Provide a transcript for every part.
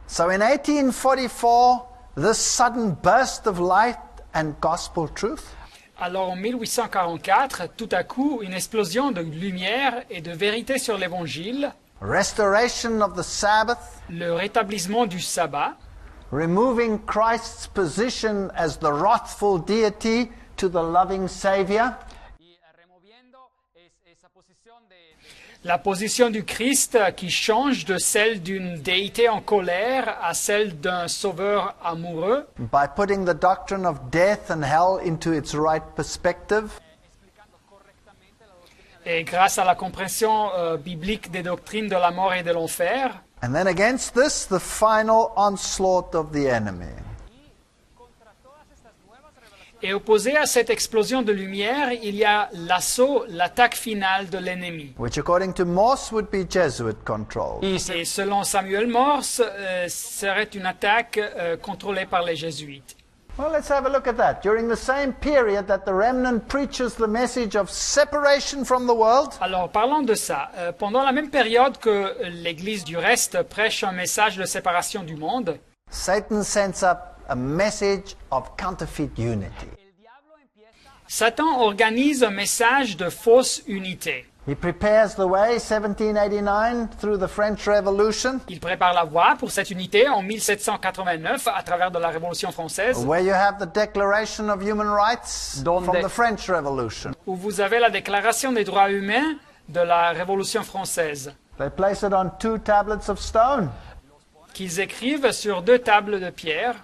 So in 1844, this sudden burst of light and gospel truth. Alors en 1844, tout à coup, une explosion de lumière et de vérité sur l'Évangile, Restoration of the Sabbath, le rétablissement du sabbat, removing Christ's position as the wrathful deity to the loving Savior, la position du Christ qui change de celle d'une déité en colère à celle d'un sauveur amoureux, by putting the doctrine of death and hell into its right perspective, et grâce à la compréhension biblique des doctrines de la mort et de l'enfer. and then against this, the final onslaught of the enemy. Et opposé à cette explosion de lumière, il y a l'assaut, l'attaque finale de l'ennemi. Which according to Morse would be Jesuit controlled. Et selon Samuel Morse, serait une attaque contrôlée par les jésuites. Well, let's have a look at that. During the same period that the remnant preaches the message of separation from the world, Alors, parlons de ça. Pendant la même période que l'Église du reste prêche un message de séparation du monde, Satan sends up a message of counterfeit unity. Satan organise un message de fausse unité. He prepares the way, 1789, through the French Revolution, Il prépare la voie pour cette unité en 1789 à travers de la Révolution française, where you have the Declaration of Human Rights from the French Revolution. où vous avez la Déclaration des droits humains de la Révolution française, They place it on 2 tablets of stone. qu'ils écrivent sur 2 tables de pierre.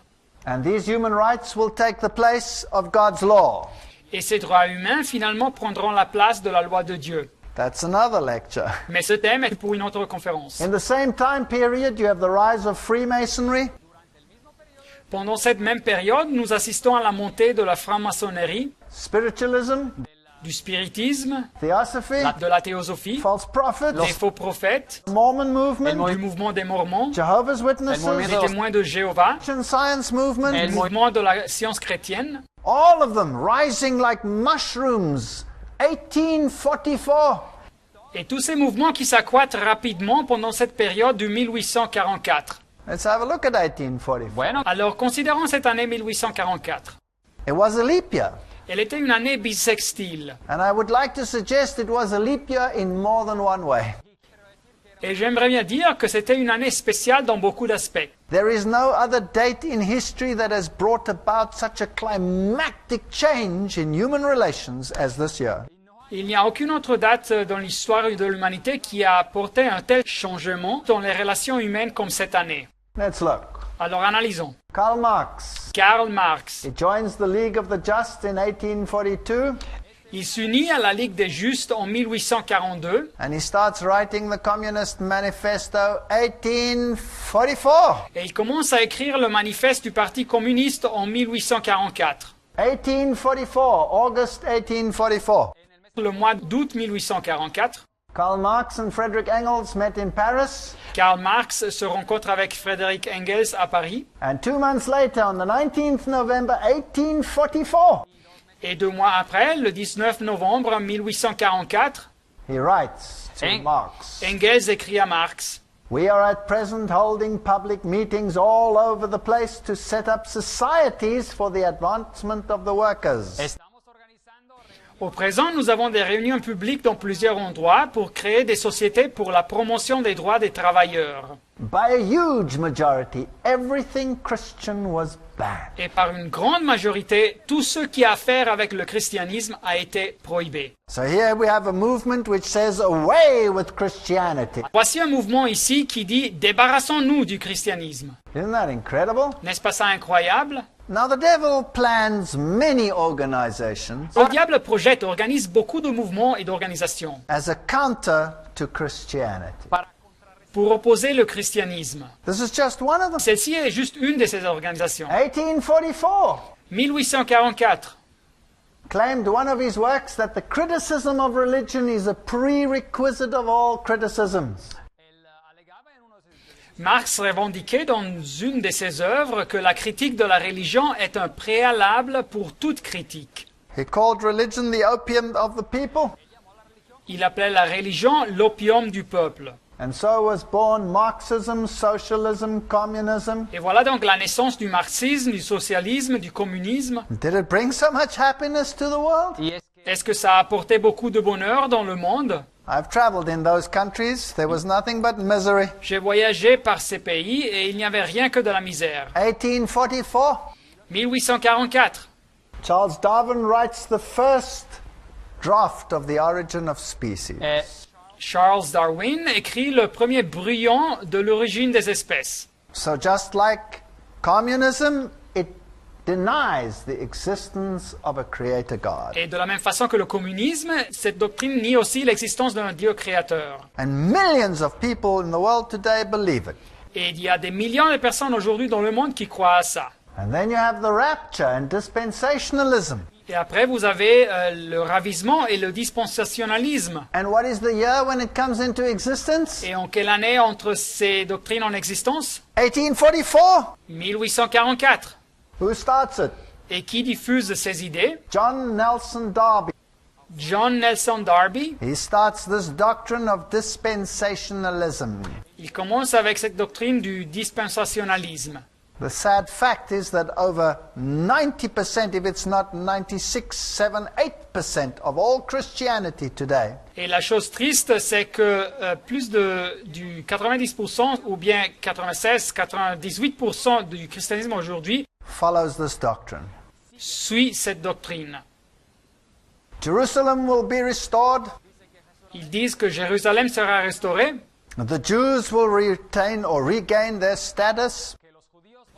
And these human rights will take the place of God's law. Et ces droits humains, finalement, prendront la place de la loi de Dieu. That's another lecture. Mais ce thème est pour une autre conférence. In the same time period, you have the rise of Freemasonry, Pendant cette même période, nous assistons à la montée de la franc-maçonnerie, spiritualism, du spiritisme, theosophy, de la théosophie, false prophets, des faux prophètes, Mormon movement, du mouvement des Mormons, Jehovah's Witnesses, des témoins de Jéhovah, Christian Science du movement, mouvement de la science chrétienne, all of them rising like mushrooms. 1844. et tous ces mouvements qui s'accroîtent rapidement pendant cette période de 1844. Let's have a look at 1844. Alors, considérons cette année 1844. It was a leap year. Elle était une année bissextile. And I would like to suggest it was a leap year in more than one way. Et j'aimerais bien dire que c'était une année spéciale dans beaucoup d'aspects. There is no other date in history that has brought about such a climactic change in human relations as this year. Il n'y a aucune autre date dans l'histoire de l'humanité qui a apporté un tel changement dans les relations humaines comme cette année. Let's look. Alors analysons. Karl Marx. Karl Marx. He joins the League of the Just in 1842, Il s'unit à la Ligue des Justes en 1842 and he starts writing the Communist Manifesto 1844. et il commence à écrire le manifeste du Parti communiste en 1844. 1844, August 1844. Le mois d'août 1844, Karl Marx and Friedrich Engels met in Paris, Karl Marx se rencontre avec Friedrich Engels à Paris and 2 months later, on the 19th November 1844, et 2 mois après, le 19 novembre 1844, he writes to Marx, Engels écrit à Marx: "We are at present holding public meetings all over the place to set up societies for the advancement of the workers." Au présent, nous avons des réunions publiques dans plusieurs endroits pour créer des sociétés pour la promotion des droits des travailleurs. By a huge majority, everything Christian was banned. Et par une grande majorité, tout ce qui a à faire avec le christianisme a été prohibé. So here we have a movement which says, away with Christianity. Voici un mouvement ici qui dit: débarrassons-nous du christianisme. Isn't that incredible? N'est-ce pas ça incroyable? Now the devil plans many organizations Le diable projette, organise beaucoup de mouvements et d'organisations as a counter to Christianity. pour opposer le christianisme. This is just one of them. Celle-ci est juste une de ces organisations. 1844 1844. claimed one of his works that the criticism of religion is a prerequisite of all criticisms. Marx revendiquait dans une de ses œuvres que la critique de la religion est un préalable pour toute critique. He called religion the opium of the people. Il appelait la religion l'opium du peuple. And so was born Marxism, socialism, communism. Et voilà donc la naissance du marxisme, du socialisme, du communisme. Did it bring so much happiness to the world? Est-ce que ça a apporté beaucoup de bonheur dans le monde? I've traveled in those countries. There was nothing but misery. J'ai voyagé par ces pays et il n'y avait rien que de la misère. 1844. 1844. Charles Darwin writes the first draft of The Origin of Species. Charles Darwin écrit le premier brouillon de l'origine des espèces. So just like communism, it denies the existence of a creator God. Et de la même façon que le communisme, cette doctrine nie aussi l'existence d'un Dieu créateur. And millions of people in the world today believe it. Et il y a des millions de personnes aujourd'hui dans le monde qui croient à ça. And then you have the rapture and dispensationalism. Et après, vous avez le ravissement et le dispensationalisme. And what is the year when it comes into existence? Et en quelle année entre ces doctrines en existence? 1844. 1844. Who starts it? Et qui diffuse ces idées? John Nelson Darby. John Nelson Darby. He starts this doctrine of dispensationalism. Il commence avec cette doctrine du dispensationalisme. The sad fact is that over 90%, if it's not 96, 7, 8% of all Christianity today Et la chose triste, c'est que plus du 90% ou bien 96, 98% du christianisme aujourd'hui follows this doctrine. suit cette doctrine. Jerusalem will be restored. Ils disent que Jérusalem sera restaurée. The Jews will retain or regain their status.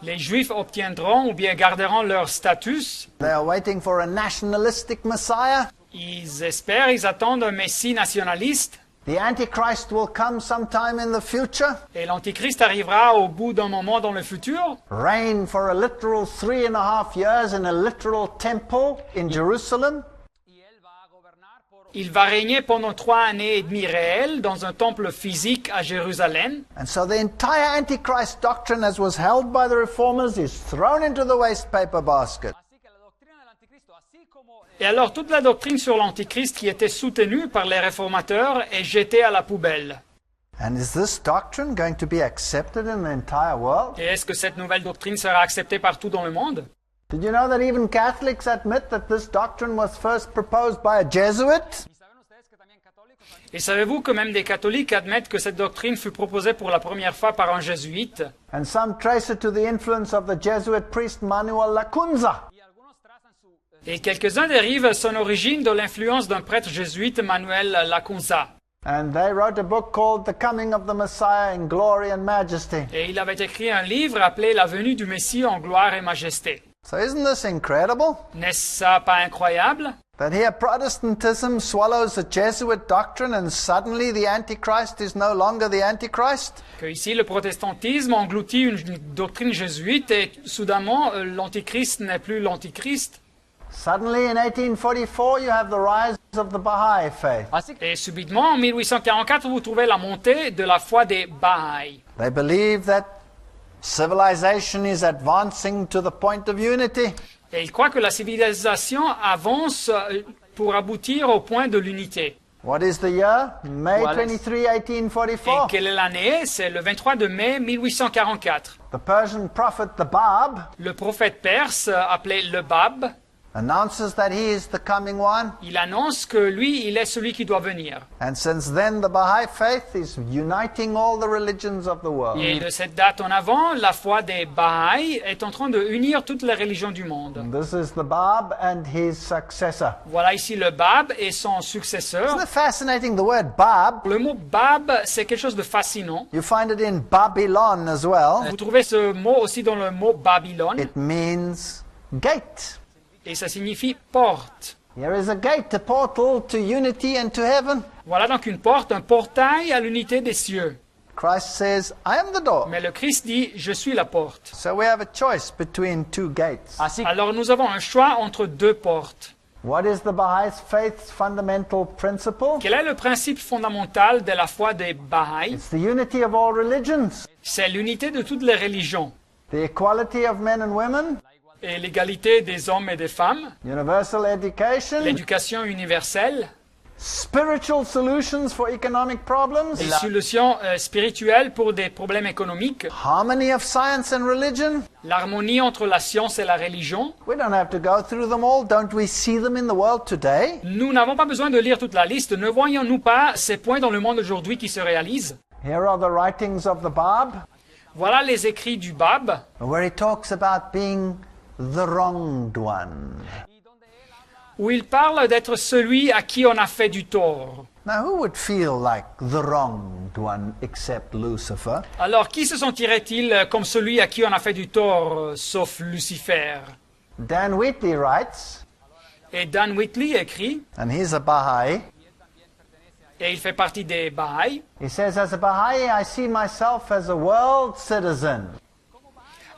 Les Juifs obtiendront ou bien garderont leur statut. They are waiting for a nationalistic Messiah. Ils espèrent, ils attendent un Messie nationaliste. The Antichrist will come sometime in the future. Et l'Antichrist arrivera au bout d'un moment dans le futur. Reign for a literal 3.5 years in a literal temple in Jerusalem. Il va régner pendant 3 années et demie réelles dans un temple physique à Jérusalem. And so the entire Antichrist doctrine as was held by the reformers is thrown into the waste paper basket. Et alors toute la doctrine sur l'Antichrist qui était soutenue par les réformateurs est jetée à la poubelle. And is this doctrine going to be accepted in the entire world? Et est-ce que cette nouvelle doctrine sera acceptée partout dans le monde? Did you know that even Catholics admit that this doctrine was first proposed by a Jesuit? Et savez-vous que même des catholiques admettent que cette doctrine fut proposée pour la première fois par un jésuite? And some trace it to the influence of the Jesuit priest Manuel Lacunza. Et quelques-uns dérivent son origine de l'influence d'un prêtre jésuite, Manuel Lacunza. And they wrote a book called The Coming of the Messiah in Glory and Majesty. Et il avait écrit un livre appelé La venue du Messie en gloire et majesté. So isn't this incredible? N'est-ce ça pas incroyable? That here Protestantism swallows a Jesuit doctrine and suddenly the Antichrist is no longer the Antichrist? Que ici le protestantisme engloutit une doctrine jésuite et soudainement l'antichrist n'est plus l'antichrist. Suddenly in 1844 you have the rise of the Baha'i faith. Et subitement en 1844 vous trouvez la montée de la foi des Baha'i. They believe that civilization is advancing to the point of unity. Et ils croient que la civilisation avance pour aboutir au point de l'unité. What is the year? May 23, Et 1844. quelle est l'année? C'est le 23 de mai 1844. The Persian prophet, the Bab, Le prophète perse, appelé le Bab, announces that he is the coming one. il annonce que lui, il est celui qui doit venir. And since then, the Baha'i faith is uniting all the religions of the world. Et de cette date en avant, la foi des Baha'i est en train de unir toutes les religions du monde. And this is the Bab and his successor. Voilà ici le Bab et son successeur. Isn't it fascinating, the word Bab? Le mot Bab, c'est quelque chose de fascinant. You find it in Babylon as well. Vous trouvez ce mot aussi dans le mot Babylone, It means gate. et ça signifie porte. Here is a gate, a portal to unity and to heaven. Voilà donc une porte, un portail à l'unité des cieux. Christ says, I am the door. Mais le Christ dit, je suis la porte. So we have a choice between two gates. Alors nous avons un choix entre deux portes. What is the Baha'i faith's fundamental principle? Quel est le principe fondamental de la foi des Baha'i? It's the unity of all religions, C'est l'unité de toutes les religions the equality of men and women, et l'égalité des hommes et des femmes, universal education, l'éducation universelle, spiritual solutions for economic problems, Des solutions spirituelles pour des problèmes économiques, harmony of science and religion. l'harmonie entre la science et la religion. We don't have to go through them all. Don't we see them in the world today? Nous n'avons pas besoin de lire toute la liste. Ne voyons-nous pas ces points dans le monde aujourd'hui qui se réalisent? Here are the writings of the Bab, Voilà les écrits du Bab, where he talks about being the wronged one. où il parle d'être celui à qui on a fait du tort. Now, who would feel like the wronged one except Lucifer? Alors, qui se sentirait-il comme celui à qui on a fait du tort, sauf Lucifer? Dan Wheatley writes, Et Dan Whitley écrit, and he's a Baha'i. et il fait partie des Baha'i. He says, as a Baha'i, I see myself as a world citizen.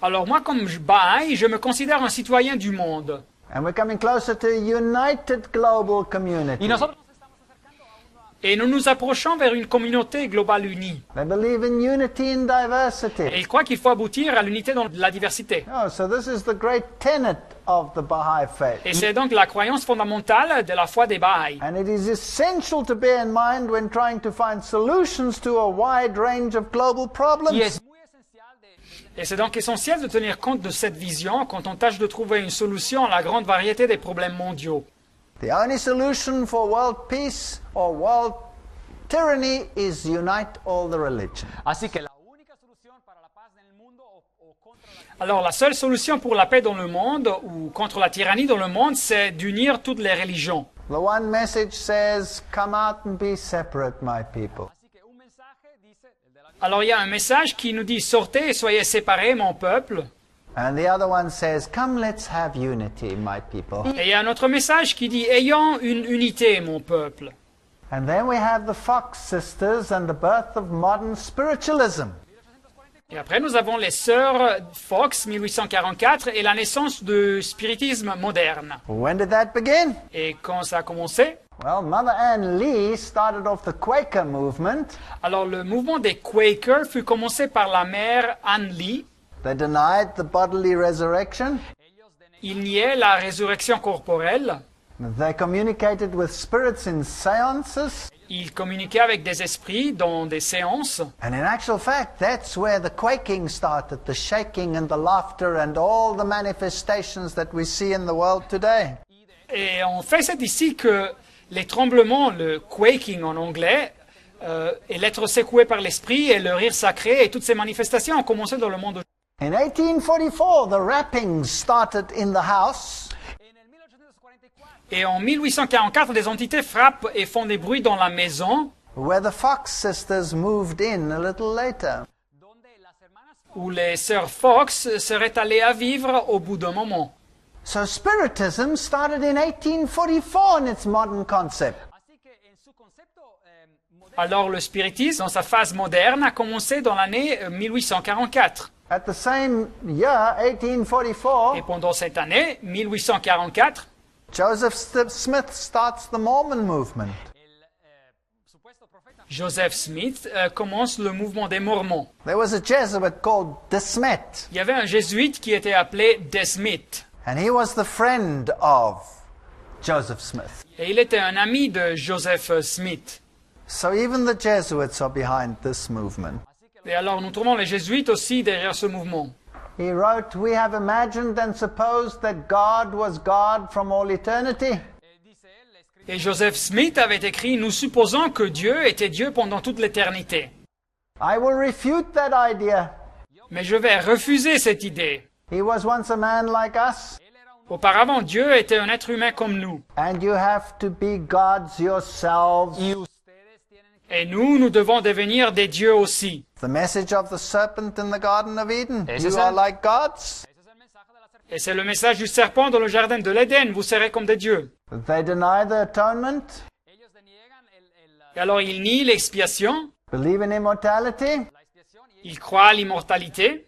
Alors moi, comme Baha'i, je me considère un citoyen du monde. And we're coming closer to a united global community. Et nous nous approchons vers une communauté globale unie. They believe in unity and Et diversity. il croit qu'il faut aboutir à l'unité dans la diversité. Oh, so this is the great tenet of the Baha'i faith. Et c'est donc la croyance fondamentale de la foi des Baha'i. And it is essential to bear in mind when trying to find solutions to a wide range of global problems. Et c'est donc essentiel de tenir compte de cette vision quand on tâche de trouver une solution à la grande variété des problèmes mondiaux. The only solution for world peace or world tyranny is unite all the religions. Así que la única solución para la paz en el mundo o contra la Alors la seule solution pour la paix dans le monde ou contre la tyrannie dans le monde, c'est d'unir toutes les religions. The one message says, come out and be separate, my people. Así que un mensaje dice el de la Alors il y a un message qui nous dit « Sortez et soyez séparés, mon peuple ». And the other one says, come, let's have unity, my people. Et il y a un autre message qui dit « Ayons une unité, mon peuple ». And then we have the Fox sisters and the birth of modern spiritualism. Et après, nous avons les sœurs Fox, 1844, et la naissance du spiritisme moderne. When did that begin? Et quand ça a commencé? Well, Mother Ann Lee started off the Quaker movement. Alors, le mouvement des Quakers fut commencé par la mère Anne Lee. They denied the bodily resurrection. Il niait la résurrection corporelle. They communicated with spirits in seances. Il communiquait avec des esprits dans des séances. And in actual fact, that's where the quaking started, the shaking and the laughter and all the manifestations that we see in the world today. Et en fait, c'est ici que les tremblements, le quaking en anglais, et l'être secoué par l'esprit et le rire sacré et toutes ces manifestations ont commencé dans le monde. In 1844, the rappings started in the house. En el 1844, Et en 1844, des entités frappent et font des bruits dans la maison Where the Fox sisters moved in a little later. donde las hermanas où les sœurs Fox seraient allées à vivre au bout d'un moment. So Spiritism started in 1844 in its modern concept. así que en su concepto moderno, Alors le spiritisme, dans sa phase moderne, a commencé dans l'année 1844. At the same year, 1844, Et pendant cette année, 1844, Joseph Smith starts the Mormon movement. supuesto profeta Joseph Smith commence le mouvement des Mormons. There was a Jesuit called De Smet, Il y avait un jésuite qui était appelé De Smet. and he was the friend of Joseph Smith. Et il était un ami de Joseph Smith. So even the Jesuits are behind this movement. Et alors nous trouvons les jésuites aussi derrière ce mouvement. He wrote, we have imagined and supposed that God was God from all eternity. dice él escribe Et Joseph Smith avait écrit « Nous supposons que Dieu était Dieu pendant toute l'éternité. I will refute that idea. Mais je vais refuser cette idée. He was once a man like us, Auparavant, Dieu était un être humain comme nous. and you have to be gods yourselves. y ustedes tienen Et nous devons devenir des dieux aussi. The message of the serpent in the Garden of Eden. Ese You es are el- like gods. ese es el mensaje de la serpiente Et c'est le message du serpent dans le jardin de l'Éden. Vous serez comme des dieux. They deny the atonement, ellos deniegan Et alors, ils nient l'expiation. believe in immortality, la expiación y Ils croient à l'immortalité.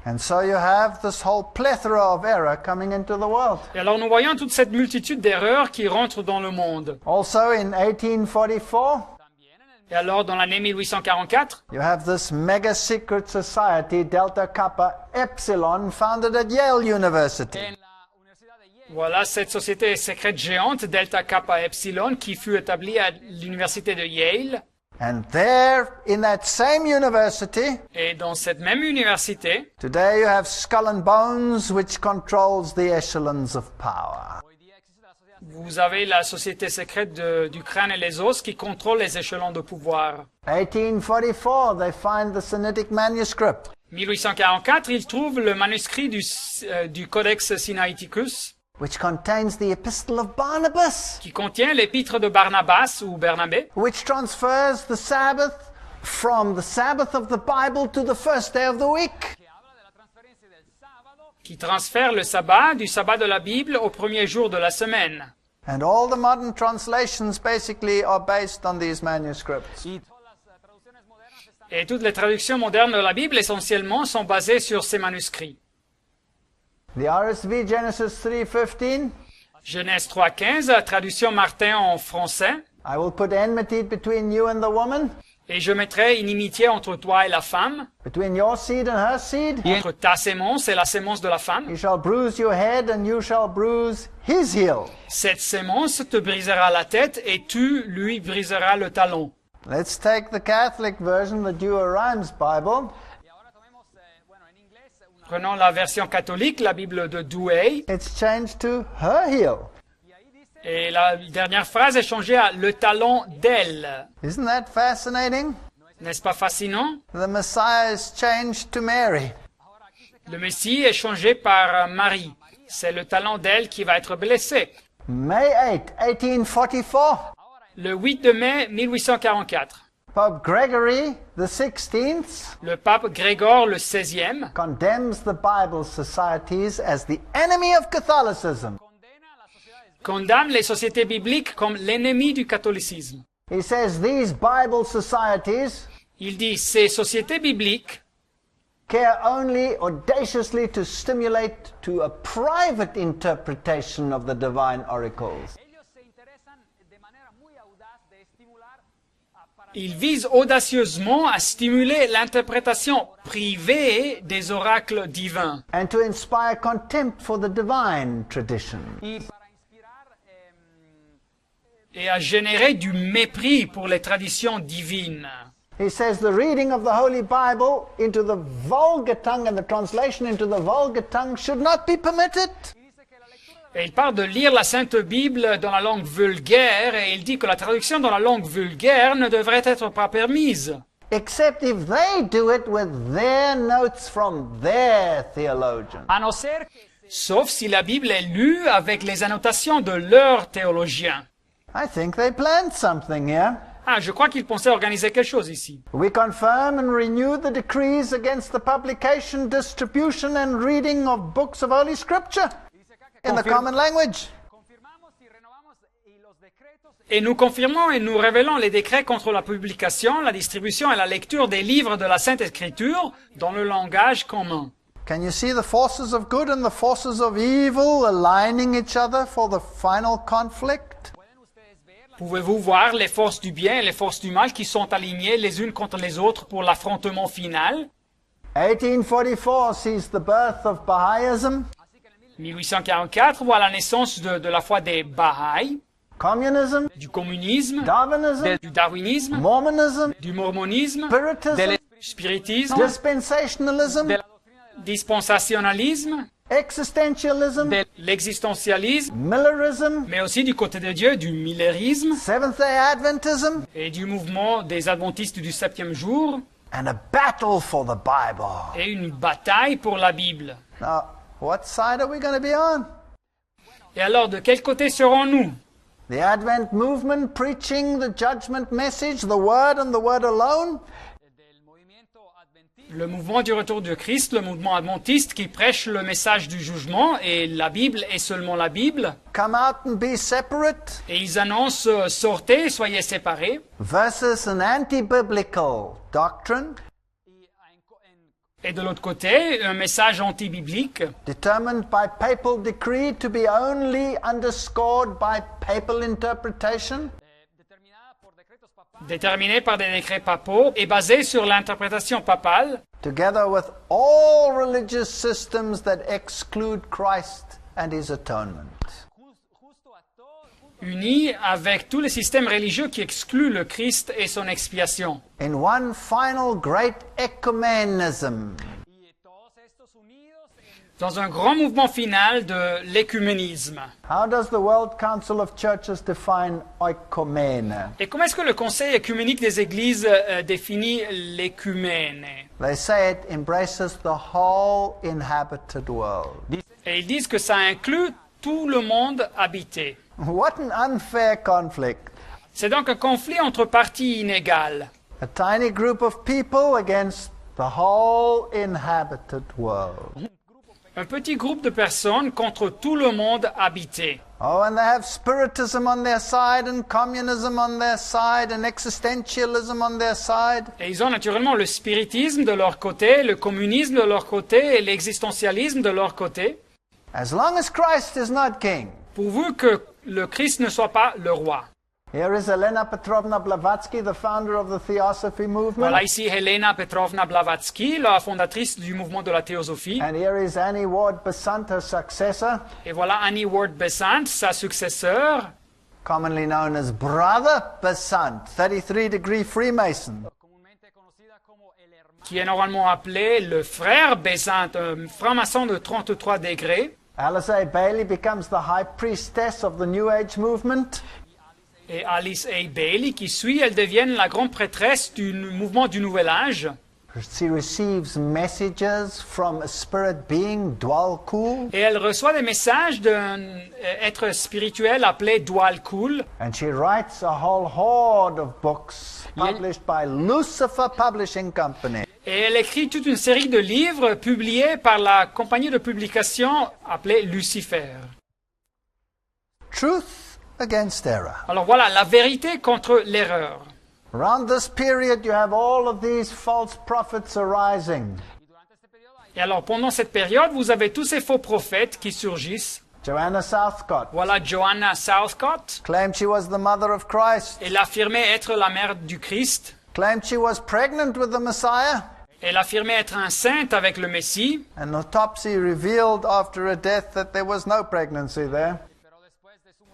and so you have this whole plethora of error coming into the world. Et alors, nous voyons toute cette multitude d'erreurs qui rentrent dans le monde. Also in 1844, Et alors, dans l'année 1844, you have this mega secret society, Delta Kappa Epsilon, founded at Yale University. en la Universidad de Yale Voilà cette société secrète géante, Delta Kappa Epsilon, qui fut établie à l'université de Yale. And there, in that same university, Et dans cette même université, today you have Skull and Bones, which controls the echelons of power. vous avez la société secrète du crâne et les os qui contrôle les échelons de pouvoir. 1844, they find the Sinaitic manuscript. 1844, il trouve le manuscrit du Codex Sinaiticus, Which contains the Epistle of Barnabas, qui contient l'épître de Barnabas ou Bernabé, which transfers the Sabbath from the Sabbath of the Bible to the first day of the week. qui transfère le sabbat du sabbat de la Bible au premier jour de la semaine. And all the modern translations basically are based on these manuscripts. Et toutes les traductions modernes de la Bible essentiellement sont basées sur ces manuscrits. The RSV Genesis 3:15, Genèse 3.15, traduction Martin en français. I will put enmity between you and the woman, Et je mettrai inimitié entre toi et la femme, between your seed and her seed. entre ta sémence et la sémence de la femme. He shall bruise your head and you shall bruise his heel. Cette sémence te brisera la tête et tu lui briseras le talon. Let's take the Catholic version, the Douay-Rheims Bible. Prenons la version catholique, la Bible de Douay, It's changed to her heel. et la dernière phrase est changée à le talon d'elle. Isn't that fascinating? N'est-ce pas fascinant? The Messiah is changed to Mary. Le Messie est changé par Marie. C'est le talon d'elle qui va être blessé. May 8, 1844. Le 8 de mai 1844, Pope Gregory the 16th le pape Grégor le XVIe condemns the Bible societies as the enemy of Catholicism. condamne les sociétés bibliques comme l'ennemi du catholicisme. He says these Bible societies Il dit ces sociétés bibliques care only audaciously to stimulate to a private interpretation of the divine oracles. ils visent audacieusement à stimuler l'interprétation privée des oracles divins And to inspire contempt for the divine tradition. et à générer du mépris pour les traditions divines. He says the reading of the Holy Bible into the vulgar tongue and the translation into the vulgar tongue should not be permitted. Et il parle de lire la Sainte Bible dans la langue vulgaire et il dit que la traduction dans la langue vulgaire ne devrait être pas permise. Except if they do it with their notes from their theologian. A no ser que Sauf si la Bible est lue avec les annotations de leurs théologiens. I think they planned something here. Ah, je crois qu'ils pensaient organiser quelque chose ici. We confirm and renew the decrees against the publication, distribution and reading of books of Holy Scripture in the common language. confirmamos y renovamos y los decretos Et nous confirmons et nous révélons les décrets contre la publication, la distribution et la lecture des livres de la Sainte Écriture dans le langage commun. Can you see the forces of good and the forces of evil aligning each other for the final conflict? Pouvez-vous voir les forces du bien et les forces du mal qui sont alignées les unes contre les autres pour l'affrontement final? 1844 sees the birth of Baha'ism, 1844 voit la naissance de la foi des Baha'i, communism, du communisme, Darwinism, du darwinisme, Mormonism, du mormonisme, Spiritism, du spiritisme, dispensationalism, dispensationalisme, existentialism, de l'existentialisme, Millerism, mais aussi du côté de Dieu, du millerisme Seventh-day Adventism, et du mouvement des adventistes du septième jour and a battle for the Bible. et une bataille pour la Bible. Now, what side are we going to be on? Et alors, de quel côté serons-nous? The Advent movement preaching the judgment message, the Word and the Word alone? Le mouvement du retour de Christ, le mouvement adventiste qui prêche le message du jugement et la Bible est seulement la Bible. Come out and be separate? Et ils annoncent sortez, soyez séparés. Versus an anti-biblical doctrine Et de l'autre côté, un message anti-biblique determined by papal decree to be only underscored by papal interpretation? déterminé par des décrets papaux et basé sur l'interprétation papale, Together with all religious systems that exclude Christ and his atonement. Unis avec tous les systèmes religieux qui excluent le Christ et son expiation. In one final great ecumenism, Dans un grand mouvement final de l'écuménisme. how does the World Council of Churches define oikomene? Et comment est-ce que le Conseil écuménique des Églises définit l'écumène? They say it embraces the whole inhabited world. Et ils disent que ça inclut tout le monde habité. What an unfair conflict. C'est donc un conflit entre parties inégales. A tiny group of people against the whole inhabited world. Un petit groupe de personnes contre tout le monde habité. Oh, and they have spiritism on their side, and communism on their side, and existentialism on their side. Et ils ont naturellement le spiritisme de leur côté, le communisme de leur côté et l'existentialisme de leur côté, As long as Christ is not king. pourvu que le Christ ne soit pas le roi. Here is Elena Petrovna Blavatsky, the founder of the Theosophy movement. Voilà ici Helena Petrovna Blavatsky, la fondatrice du mouvement de la théosophie. And here is Annie Ward Besant, her successor, Et voilà Annie Ward Besant, sa successeur, commonly known as Brother Besant, 33-degree Freemason. qui est normalement appelé le frère Besant, un franc-maçon de 33 degrés. Alice A. Bailey becomes the high priestess of the New Age movement. Et Alice A. Bailey, qui suit, elle devient la grande prêtresse du mouvement du Nouvel Âge. She receives messages from a spirit being, Dwalkul, Et elle reçoit des messages d'un être spirituel appelé Dwal Kul. and she writes a whole horde of books published by Lucifer Publishing Company. Et elle écrit toute une série de livres publiés par la compagnie de publication appelée Lucifer. Truth against error. Alors voilà, la vérité contre l'erreur. Around this period, you have all of these false prophets arising. Et alors pendant cette période, vous avez tous ces faux prophètes qui surgissent. Joanna Southcott Voilà Joanna Southcott. claimed she was the mother of Christ, Elle affirmait être la mère du Christ. claimed she was pregnant with the Messiah. Elle affirmait être enceinte avec le Messie. An autopsy revealed after her death that there was no pregnancy there.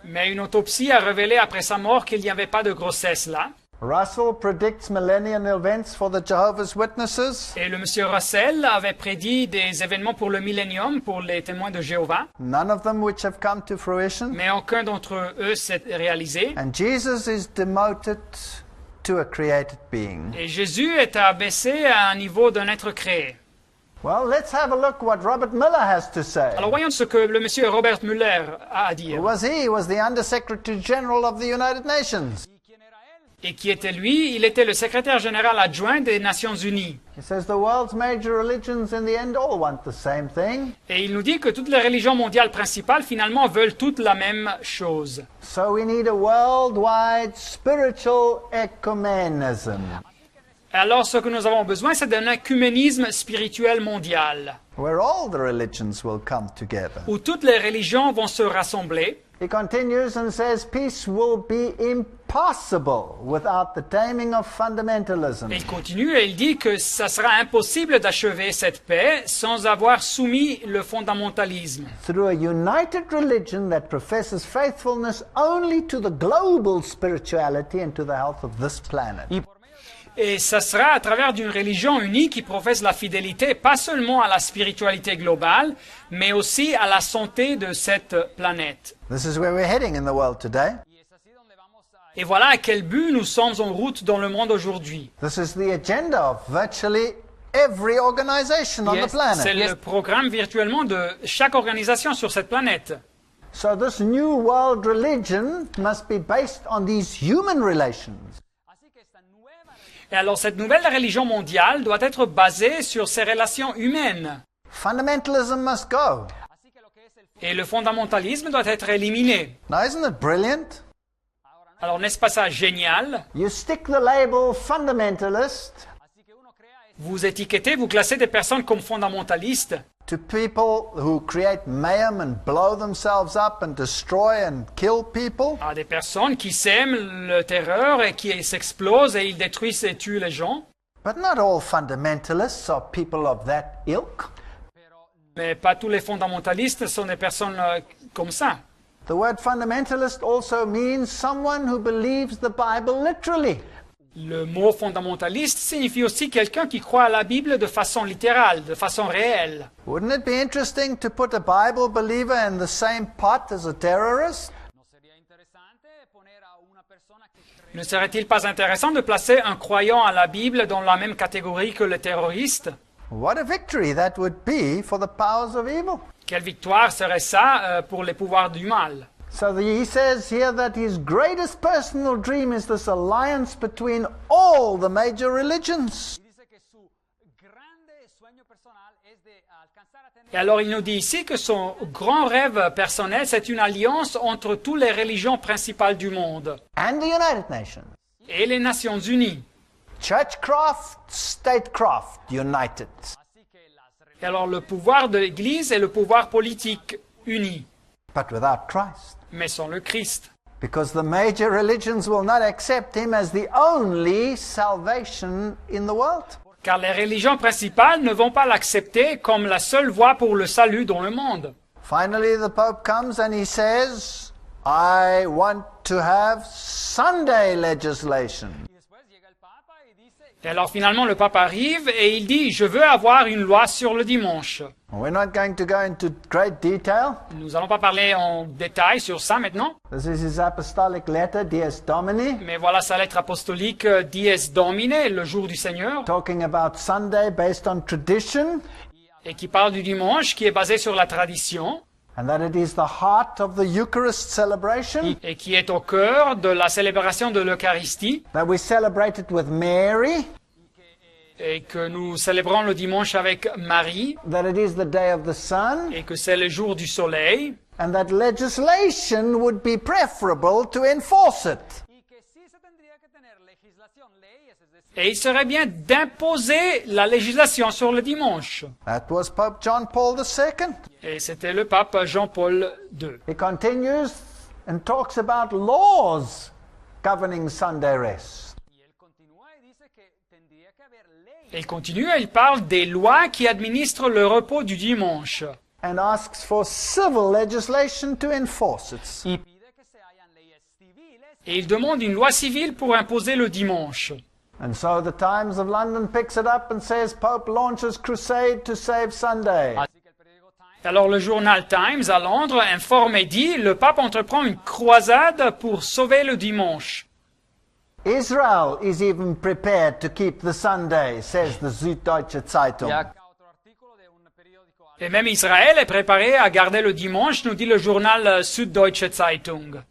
Mais une autopsie a révélé après sa mort qu'il n'y avait pas de grossesse là. Russell predicts millennial events for the Jehovah's Witnesses. Et le monsieur Russell avait prédit des événements pour le millénium, pour les témoins de Jéhovah. None of them which have come to fruition. Mais aucun d'entre eux s'est réalisé. And Jesus is demoted to a created being. Et Jésus est abaissé à un niveau d'un être créé. Well, let's have a look what Robert Miller has to say. Alors voyons ce que le monsieur Robert Muller a à Who dire. was he? He was the Under-Secretary General of the United Nations. Et qui était lui? Il était le secrétaire général adjoint des Nations Unies. He says the world's major religions in the end all want the same thing. Et il nous dit que toutes les religions mondiales principales finalement veulent toutes la même chose. So we need a worldwide spiritual ecumenism, Alors ce que nous avons besoin, c'est d'un œcuménisme spirituel mondial, where all the religions will come together. où toutes les religions vont se rassembler. He continues and says peace will be impossible without the taming of fundamentalism. Et il continue et il dit que ça sera impossible d'achever cette paix sans avoir soumis le fondamentalisme. Through a united religion that professes faithfulness only to the global spirituality and to the health of this planet. Et ça sera à travers d'une religion unie qui professe la fidélité, pas seulement à la spiritualité globale, mais aussi à la santé de cette planète. This is where we're heading in the world today. Et voilà à quel but nous sommes en route dans le monde aujourd'hui. This is the agenda of virtually every organization on the C'est planet. le programme virtuellement de chaque organisation sur cette planète. So this new world religion must be based on these human relations. Et alors cette nouvelle religion mondiale doit être basée sur ces relations humaines. Fundamentalism must go. Et le fondamentalisme doit être éliminé. Now, isn't it brilliant? Alors n'est-ce pas ça génial? You stick the label fundamentalist Vous étiquetez, vous classez des personnes comme fondamentalistes to people who create mayhem and blow themselves up and destroy and kill people. à des personnes qui sèment le terreur et qui s'explosent et ils détruisent et tuent les gens. But not all fundamentalists are people of that ilk. Mais pas tous les fondamentalistes sont des personnes comme ça. The word fundamentalist also means someone who believes the Bible literally. Le mot fondamentaliste signifie aussi quelqu'un qui croit à la Bible de façon littérale, de façon réelle. Wouldn't it be interesting to put a Bible believer in the same pot as a terrorist? ¿No sería interesante poner a una persona que cree Ne serait-il pas intéressant de placer un croyant à la Bible dans la même catégorie que le terroriste? What a victory that would be for the powers of evil. Quelle victoire serait ça pour les pouvoirs du mal? So he says here that his greatest personal dream is this alliance between all the major religions. y dice que su grande sueño personal es de alcanzar a tener Et alors il nous dit ici que son grand rêve personnel, c'est une alliance entre toutes les religions principales du monde And the United Nations. et les Nations Unies. Churchcraft, statecraft, united. así que las Et alors le pouvoir de l'Église et le pouvoir politique unis, But without Christ. mais sans le Christ. Because the major religions will not accept him as the only salvation in the world. Car les religions principales ne vont pas l'accepter comme la seule voie pour le salut dans le monde. Finally, the Pope comes and he says, I want to have Sunday legislation. y después llega el Papa y dice Et alors finalement le pape arrive et il dit « Je veux avoir une loi sur le dimanche ». We're not going to go into great detail. Nous n'allons pas parler en détail sur ça maintenant, This is his apostolic letter, Dies Domini, mais voilà sa lettre apostolique Dies Domine, le jour du Seigneur, talking about Sunday based on tradition, et qui parle du dimanche, qui est basé sur la tradition, and that it is the heart of the Eucharist celebration, et qui est au cœur de la célébration de l'Eucharistie, that we celebrate it with Mary, et que nous célébrons le dimanche avec Marie, that it is the day of the sun, et que c'est le jour du soleil, and that legislation would be preferable to enforce it. y que sí se tendría que tener legislación, leyes, es decir, et il serait bien d'imposer la législation sur le dimanche. That was Pope John Paul II. Et c'était le pape Jean-Paul II. He continues and talks about laws governing Sunday rest. y él continúa y dice que tendría que haber leyes Et il continue, il parle des lois qui administrent le repos du dimanche. And asks for civil legislation to enforce it. y pide que se hayan leyes civiles Et il demande une loi civile pour imposer le dimanche. And so the Times of London picks it up and says Pope launches crusade to save Sunday. así que el periódico Times Alors le journal Times à Londres informe et dit, le pape entreprend une croisade pour sauver le dimanche. Israel is even prepared to keep the Sunday, says the Süddeutsche Zeitung. y acá otro artículo de un periódico Et même Israël est préparé à garder le dimanche, nous dit le journal Süddeutsche Zeitung,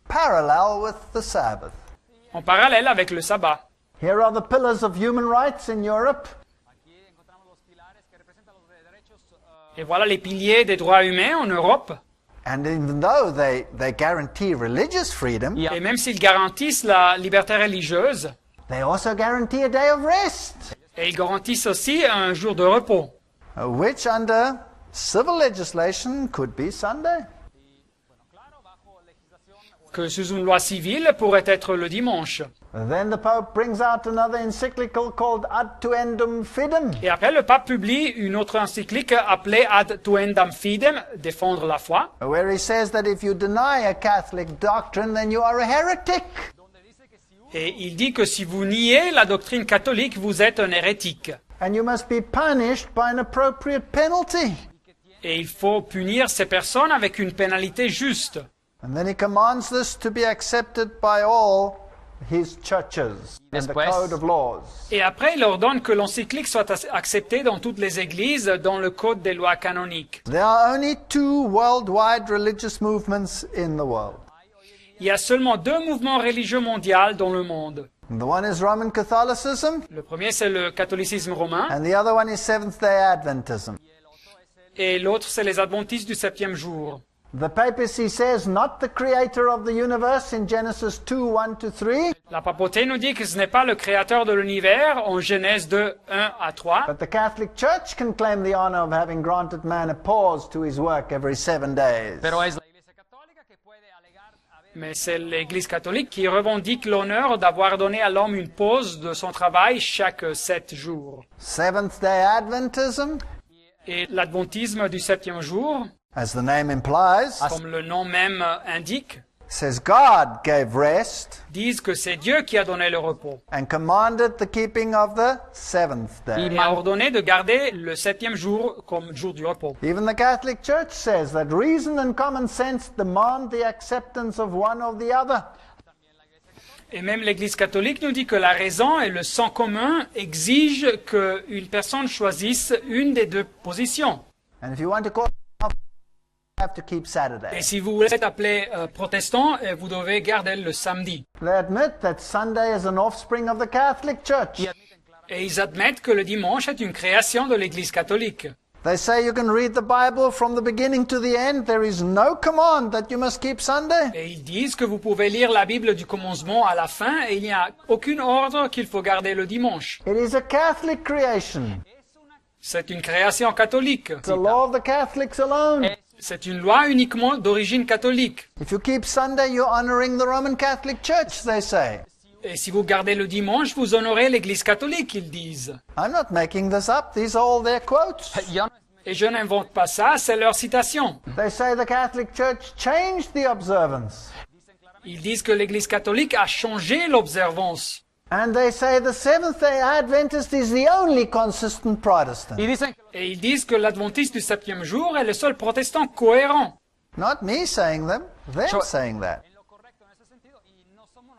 Parallel with the Sabbath. en parallèle avec le sabbat. Here are the pillars of human rights in Europe. aquí encontramos los pilares que representan los derechos Et voilà les piliers des droits humains en Europe. And even though they guarantee religious freedom, Et même s'ils garantissent la liberté religieuse, they also guarantee a day of rest, et ils garantissent aussi un jour de repos, which under civil legislation could be Sunday. que sous une loi civile pourrait être le dimanche. Then the Pope brings out another encyclical called Ad Tuendum Fidem. Et après, le pape publie une autre encyclique appelée Ad Tuendam Fidem, défendre la foi, Where he says that if you deny a Catholic doctrine, then you are a heretic. et il dit que si vous niez la doctrine catholique, vous êtes un hérétique. And you must be punished by an appropriate penalty. Et il faut punir ces personnes avec une pénalité juste. And then he commands this to be accepted by all his churches and the Después- code of laws. Et après, il ordonne que l'encyclique soit acceptée dans toutes les églises dans le code des lois canoniques. There are only two worldwide religious movements in the world. Il y a seulement deux mouvements religieux mondiaux dans le monde. And the one is Roman Catholicism, Le premier, c'est le catholicisme romain, and the other one is Seventh-day Adventism. et l'autre, c'est les adventistes du septième jour. The papacy says not the creator of the universe in Genesis 2, 1-3, La papauté nous dit que ce n'est pas le créateur de l'univers en Genèse 2, 1 à 3, but the Catholic Church can claim the honor of having granted man a pause to his work every 7 days. pero es la Iglesia Católica que puede alegar haber mais c'est l'Église catholique qui revendique l'honneur d'avoir donné à l'homme une pause de son travail chaque 7 jours. Seventh-day Adventism, Et l'adventisme du septième jour, as the name implies, comme le nom même indique, says God gave rest disent que c'est Dieu qui a donné le repos. and commanded the keeping of the seventh Il day. m'a ordonné de garder le septième jour comme jour du repos. Even the Catholic Church says that reason and common sense demand the acceptance of one or the other. Et même l'Église catholique nous dit que la raison et le sens commun exigent qu'une personne choisisse une des deux positions. And if you want to call yourself, you have to keep Saturday. Et si vous voulez être appelé protestant, vous devez garder le samedi. They admit that Sunday is an offspring of the Catholic Church. Et ils admettent que le dimanche est une création de l'Église catholique. They say you can read the Bible from the beginning to the end. There is no command that you must keep Sunday. Et ils disent que vous pouvez lire la Bible du commencement à la fin et il n'y a aucun ordre qu'il faut garder le dimanche. It is a Catholic creation. C'est une création catholique. It's a law of the Catholics alone. C'est une loi uniquement d'origine catholique. If you keep Sunday, you're honoring the Roman Catholic Church, they say. Et si vous gardez le dimanche, vous honorez l'Église catholique, ils disent. I'm not making this up. These are all their quotes. Et je n'invente pas ça, c'est leur citation. They say the Catholic Church changed the observance. Ils disent que l'Église catholique a changé l'observance. And they say the Seventh-day Adventist is the only consistent Protestant. Et ils disent que l'adventiste du septième jour est le seul protestant cohérent. Not me saying them, them saying that.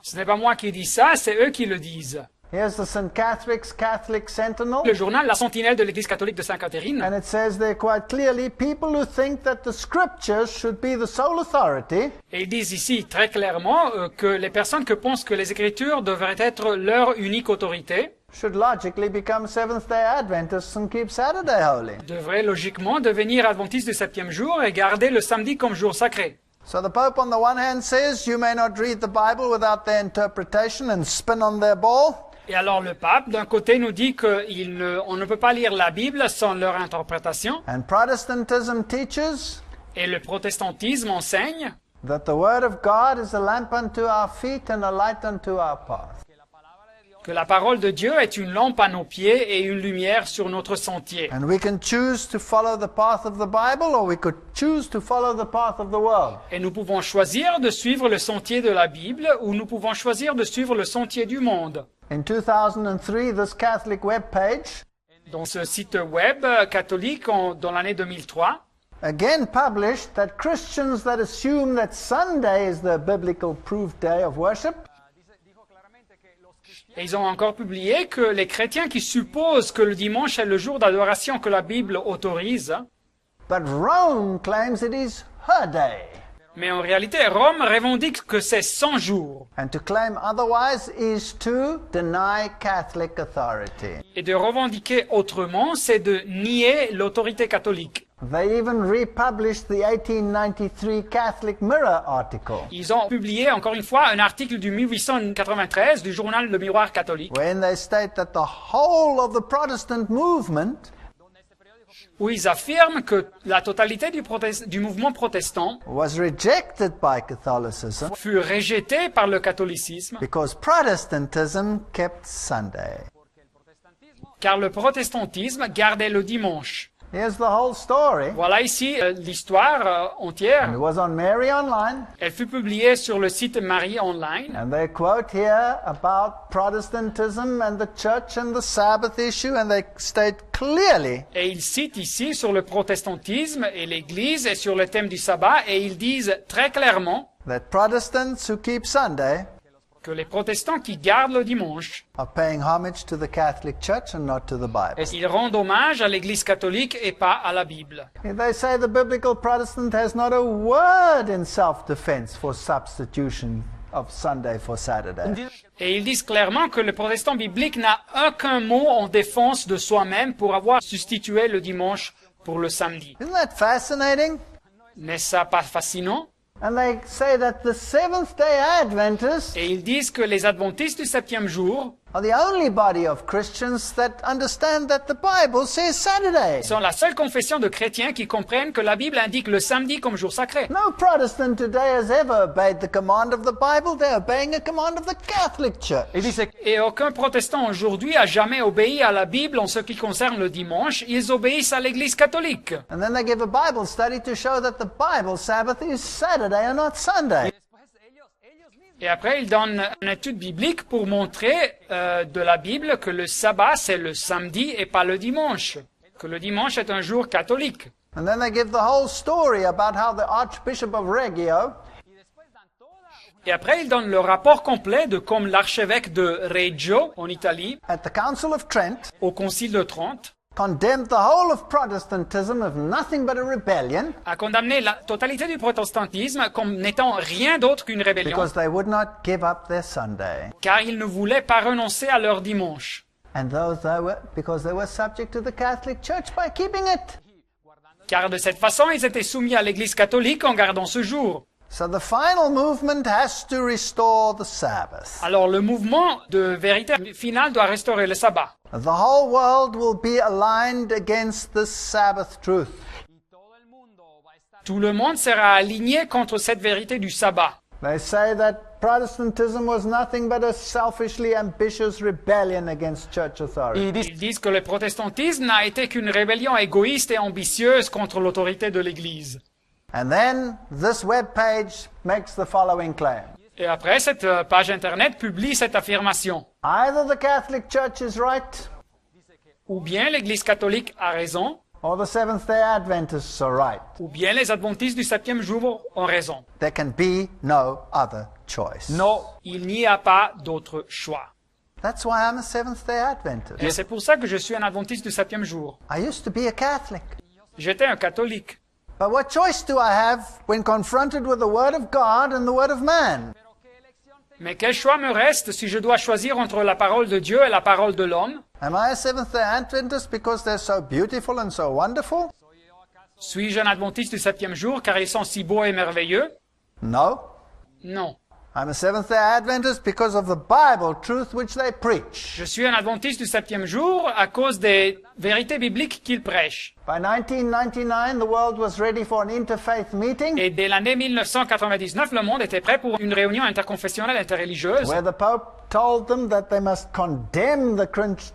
Ce n'est pas moi qui dis ça, c'est eux qui le disent. Here's the St. Catherick's Catholic Sentinel. Le journal La Sentinelle de l'Église catholique de Sainte-Catherine. And it says there quite clearly, people who think that the scriptures should be the sole authority Et ils disent ici très clairement que les personnes qui pensent que les Écritures devraient être leur unique autorité should logically become Seventh-day Adventists and keep Saturday holy. devraient logiquement devenir adventistes du septième jour et garder le samedi comme jour sacré. So the Pope on the one hand says, you may not read the Bible without their interpretation and spin on their ball. Et alors le pape, d'un côté, nous dit qu'on ne peut pas lire la Bible sans leur interprétation. And Protestantism teaches Et le protestantisme enseigne that the Word of God is a lamp unto our feet and a light unto our path. que la parole de Dieu est une lampe à nos pieds et une lumière sur notre sentier. And we can choose to follow the path of the Bible or we could choose to follow the path of the world. Et nous pouvons choisir de suivre le sentier de la Bible ou nous pouvons choisir de suivre le sentier du monde. In 2003, this Catholic web page Dans ce site web catholique dans l'année 2003, again published that Christians that assume that Sunday is the biblical proved day of worship et ils ont encore publié que les chrétiens qui supposent que le dimanche est le jour d'adoration que la Bible autorise, but Rome claims it is her day. mais en réalité Rome revendique que c'est 100 jours. And to claim otherwise is to deny Catholic authority. Et de revendiquer autrement, c'est de nier l'autorité catholique. They even republished the 1893 Catholic Mirror article, Ils ont publié encore une fois un article du 1893 du journal Le Miroir catholique, wherein they state that the whole of the Protestant movement où ils affirment que la totalité du mouvement protestant was rejected by Catholicism fut rejetée par le catholicisme, because Protestantism kept Sunday. car le protestantisme gardait le dimanche. Here's the whole story. Voilà ici l'histoire It entière. was on Mary Online, Elle fut publiée sur le site Marie Online. and they quote here about Protestantism and the church and the Sabbath issue, and they state clearly Et ils citent ici sur le protestantisme et l'Église et sur le thème du sabbat, et ils disent très clairement that Protestants who keep Sunday que les protestants qui gardent le dimanche, are paying homage to the Catholic Church and not to the Bible. ils rendent hommage à l'Église catholique et pas à la Bible. They say the biblical Protestant has not a word in self-defense for substitution of Sunday for Saturday. Et ils disent clairement que le protestant biblique n'a aucun mot en défense de soi-même pour avoir substitué le dimanche pour le samedi. Isn't that fascinating? N'est-ce pas fascinant? And they say that the Seventh-day Adventists Et ils disent que les adventistes du septième jour are the only body of Christians that understand that the Bible says Saturday. Ils sont la seule confession de chrétiens qui comprennent que la Bible indique le samedi comme jour sacré. No Protestant today has ever obeyed the command of the Bible. They're obeying a command of the Catholic Church. Et aucun protestant aujourd'hui a jamais obéi à la Bible en ce qui concerne le dimanche. Ils obéissent à l'Église catholique. And then they give a Bible study to show that the Bible Sabbath is Saturday and not Sunday. Et après, ils donnent une étude biblique pour montrer de la Bible que le sabbat, c'est le samedi et pas le dimanche. Que le dimanche est un jour catholique. And then they give the whole story about how the Archbishop of Reggio Et après, ils donnent le rapport complet de comme l'archevêque de Reggio, en Italie, at the Council of Trent au Concile de Trente, condemned the whole of Protestantism as nothing but a rebellion a condamné la totalité du protestantisme comme n'étant rien d'autre qu'une rébellion, because they would not give up their Sunday. car ils ne voulaient pas renoncer à leur dimanche. And because they were subject to the Catholic Church by keeping it. Car de cette façon, ils étaient soumis à l'Église catholique en gardant ce jour. So the final movement has to restore the Sabbath. Alors le mouvement de vérité finale doit restaurer le sabbat. The whole world will be aligned against this Sabbath truth. Tout le monde sera aligné contre cette vérité du sabbat. They say that Protestantism was nothing but a selfishly ambitious rebellion against church authority. Ils disent que le protestantisme n'a été qu'une rébellion égoïste et ambitieuse contre l'autorité de l'Église. And then this web page makes the following claim. Et après, cette page Internet publie cette affirmation. Either the Catholic Church is right, Ou bien l'Église catholique a raison, or the Seventh-day Adventists are right. ou bien les adventistes du 7e jour ont raison. There can be no other choice. Non, il n'y a pas d'autre choix. That's why I'm a Seventh-day Adventist. Et c'est pour ça que je suis un adventiste du 7e jour. I used to be a Catholic. J'étais un catholique. But what choice do I have when confronted with the Word of God and the Word of man? Mais quel choix me reste si je dois choisir entre la parole de Dieu et la parole de l'homme? Am I a Seventh-day Adventist because they're so beautiful and so wonderful? Suis-je un adventiste du 7e jour car ils sont si beaux et merveilleux? No. Non. I'm a Seventh-day Adventist because of the Bible truth which they preach. Je suis un adventiste du 7e jour à cause des vérités bibliques qu'ils prêchent. By 1999, the world was ready for an interfaith meeting Et dès l'année 1999, le monde était prêt pour une réunion interconfessionnelle interreligieuse where the Pope told them that they must condemn the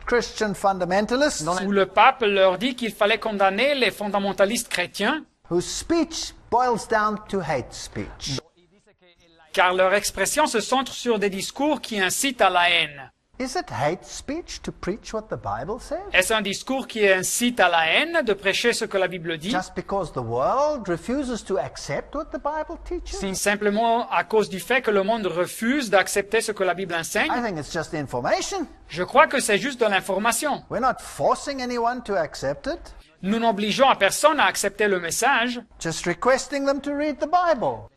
Christian fundamentalists où le pape leur dit qu'il fallait condamner les fondamentalistes chrétiens whose speech boils down to hate speech. car leur expression se centre sur des discours qui incitent à la haine. Is it hate speech to preach what the Bible says? Est-ce un discours qui incite à la haine de prêcher ce que la Bible dit? Just because the world refuses to accept what the Bible teaches? Simplement à cause du fait que le monde refuse d'accepter ce que la Bible enseigne? I think it's just information. Je crois que c'est juste de l'information. We're not forcing anyone to accept it, Nous n'obligeons à personne à accepter le message. just requesting them to read the Bible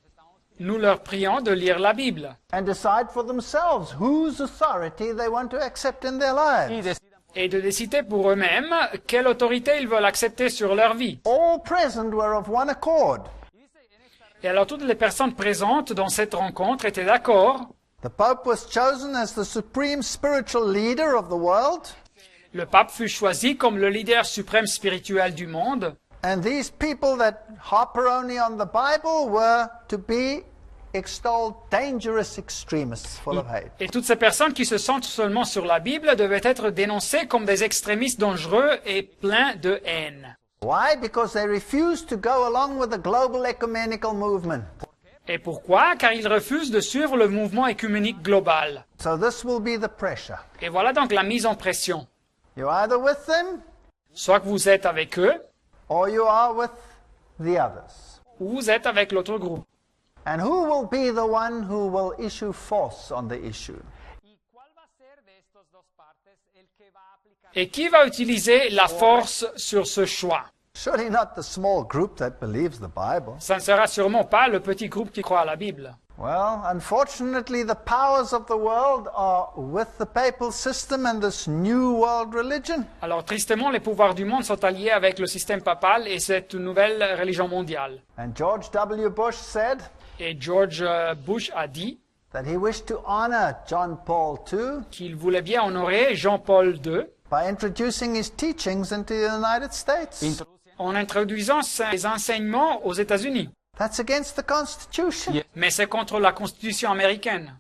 Nous leur prions de lire la Bible and decide for themselves whose authority they want to accept in their lives. et de décider pour eux-mêmes quelle autorité ils veulent accepter sur leur vie. All present were of one accord. Et alors toutes les personnes présentes dans cette rencontre étaient d'accord. The Pope was chosen as the supreme spiritual leader of the world, Le pape fut choisi comme le leader suprême spirituel du monde. and these people that harper only on the Bible were to be extolled dangerous extremists full of hate. Et toutes ces personnes qui se centrent seulement sur la Bible devaient être dénoncées comme des extrémistes dangereux et pleins de haine. Why? Because they refused to go along with the global ecumenical movement. Et pourquoi? Car ils refusent de suivre le mouvement écuménique global. So this will be the pressure. Et voilà donc la mise en pression. You're either with them Soit que vous êtes avec eux, or you are with the others. ou vous êtes avec l'autre groupe. And who will be the one who will issue force on the issue? Et qui va utiliser la force sur ce choix? Surely not the small group that believes the Bible. Ça ne sera sûrement pas le petit groupe qui croit à la Bible. Well, unfortunately, the powers of the world are with the papal system and this new world religion. Alors tristement, les pouvoirs du monde sont alliés avec le système papal et cette nouvelle religion mondiale. And George W. Bush said Et George Bush a dit that he wished to honor John Paul II qu'il voulait bien honorer Jean-Paul II by introducing his teachings into the United States. en introduisant ses enseignements aux États-Unis. That's against the Constitution. Mais c'est contre la Constitution américaine.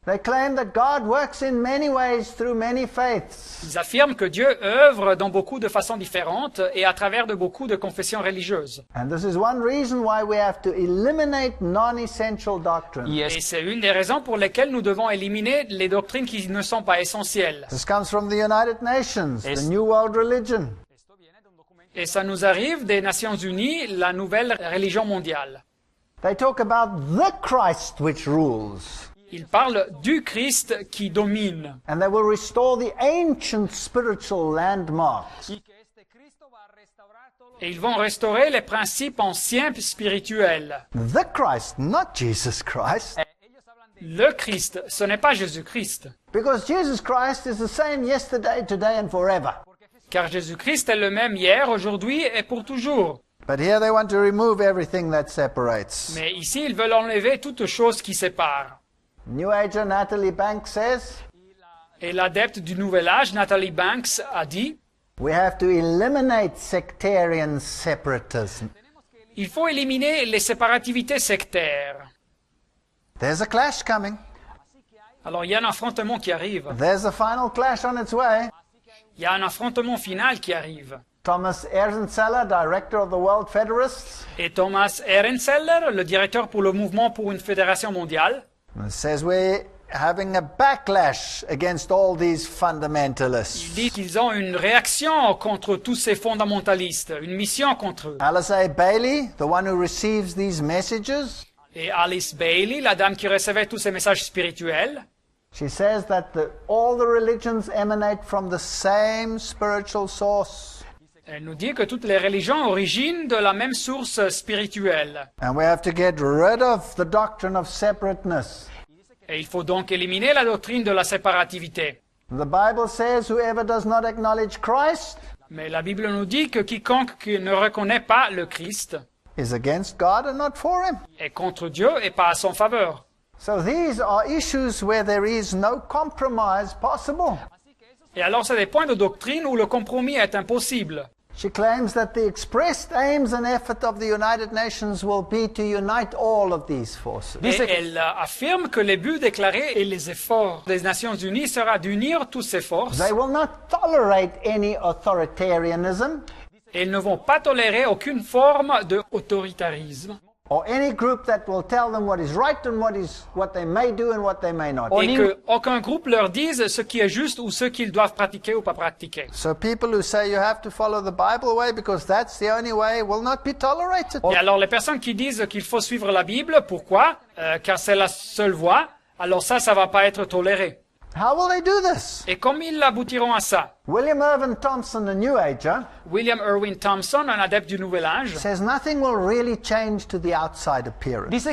They claim that God works in many ways through many faiths. Ils affirment que Dieu œuvre dans beaucoup de façons différentes et à travers de beaucoup de confessions religieuses. And this is one reason why we have to eliminate non-essential doctrine. Et c'est une des raisons pour lesquelles nous devons éliminer les doctrines qui ne sont pas essentielles. This comes from the United Nations, the New World Religion. Et ça nous arrive des Nations Unies, la nouvelle religion mondiale. They talk about the Christ which rules. Ils parlent du Christ qui domine. And they will restore the ancient spiritual landmarks. Et ils vont restaurer les principes anciens spirituels. The Christ, not Jesus Christ. Le Christ, ce n'est pas Jésus-Christ. Because Jesus Christ is the same yesterday, today and forever. Car Jésus-Christ est le même hier, aujourd'hui et pour toujours. But here they want to remove everything that separates. Mais ici, ils veulent enlever toute chose qui sépare. New Ager Natalie Banks says, Et l'adepte du Nouvel Âge, Natalie Banks, a dit, we have to eliminate sectarian separatism. il faut éliminer les séparativités sectaires. There's a clash coming. Alors, il y a un affrontement qui arrive. There's a final clash on its way. Il y a un affrontement final qui arrive. Thomas Ehrenzeller, director of the World Federists, Et Thomas Ehrenzeller, le directeur pour le mouvement pour une fédération mondiale, says we're having a backlash against all these fundamentalists. dit qu'ils ont une réaction contre tous ces fondamentalistes, une mission contre eux. Alice A. Bailey, the one who receives these messages, Et Alice Bailey, la dame qui recevait tous ces messages spirituels, she says that all the religions emanate from the same spiritual source. elle nous dit que toutes les religions originent de la même source spirituelle. And we have to get rid of the doctrine of separateness. Et il faut donc éliminer la doctrine de la séparativité. The Bible says whoever does not acknowledge Christ Mais la Bible nous dit que quiconque qui ne reconnaît pas le Christ is against God and not for him. est contre Dieu et pas à son faveur. So these are issues where there is no compromise possible. Et alors c'est des points de doctrine où le compromis est impossible. She claims that the expressed aims and effort of the United Nations will be to unite all of these forces. Et elle affirme que les buts déclarés et les efforts des Nations Unies sera d'unir toutes ces forces. They will not tolerate any authoritarianism Et ils ne vont pas tolérer aucune forme de autoritarisme. or any group that will tell them what is right and what they may do and what they may not. Et qu'aucun groupe leur dise ce qui est juste ou ce qu'ils doivent pratiquer ou pas pratiquer. So people who say you have to follow the Bible way because that's the only way will not be tolerated. Et alors les personnes qui disent qu'il faut suivre la Bible, pourquoi? Car c'est la seule voie, alors ça va pas être toléré. How will they do this? Et comme ils aboutiront à ça? William Irvin Thompson, the New Ager, William Irwin Thompson, un adepte du Nouvel Âge, says nothing will really change to the outside appearance.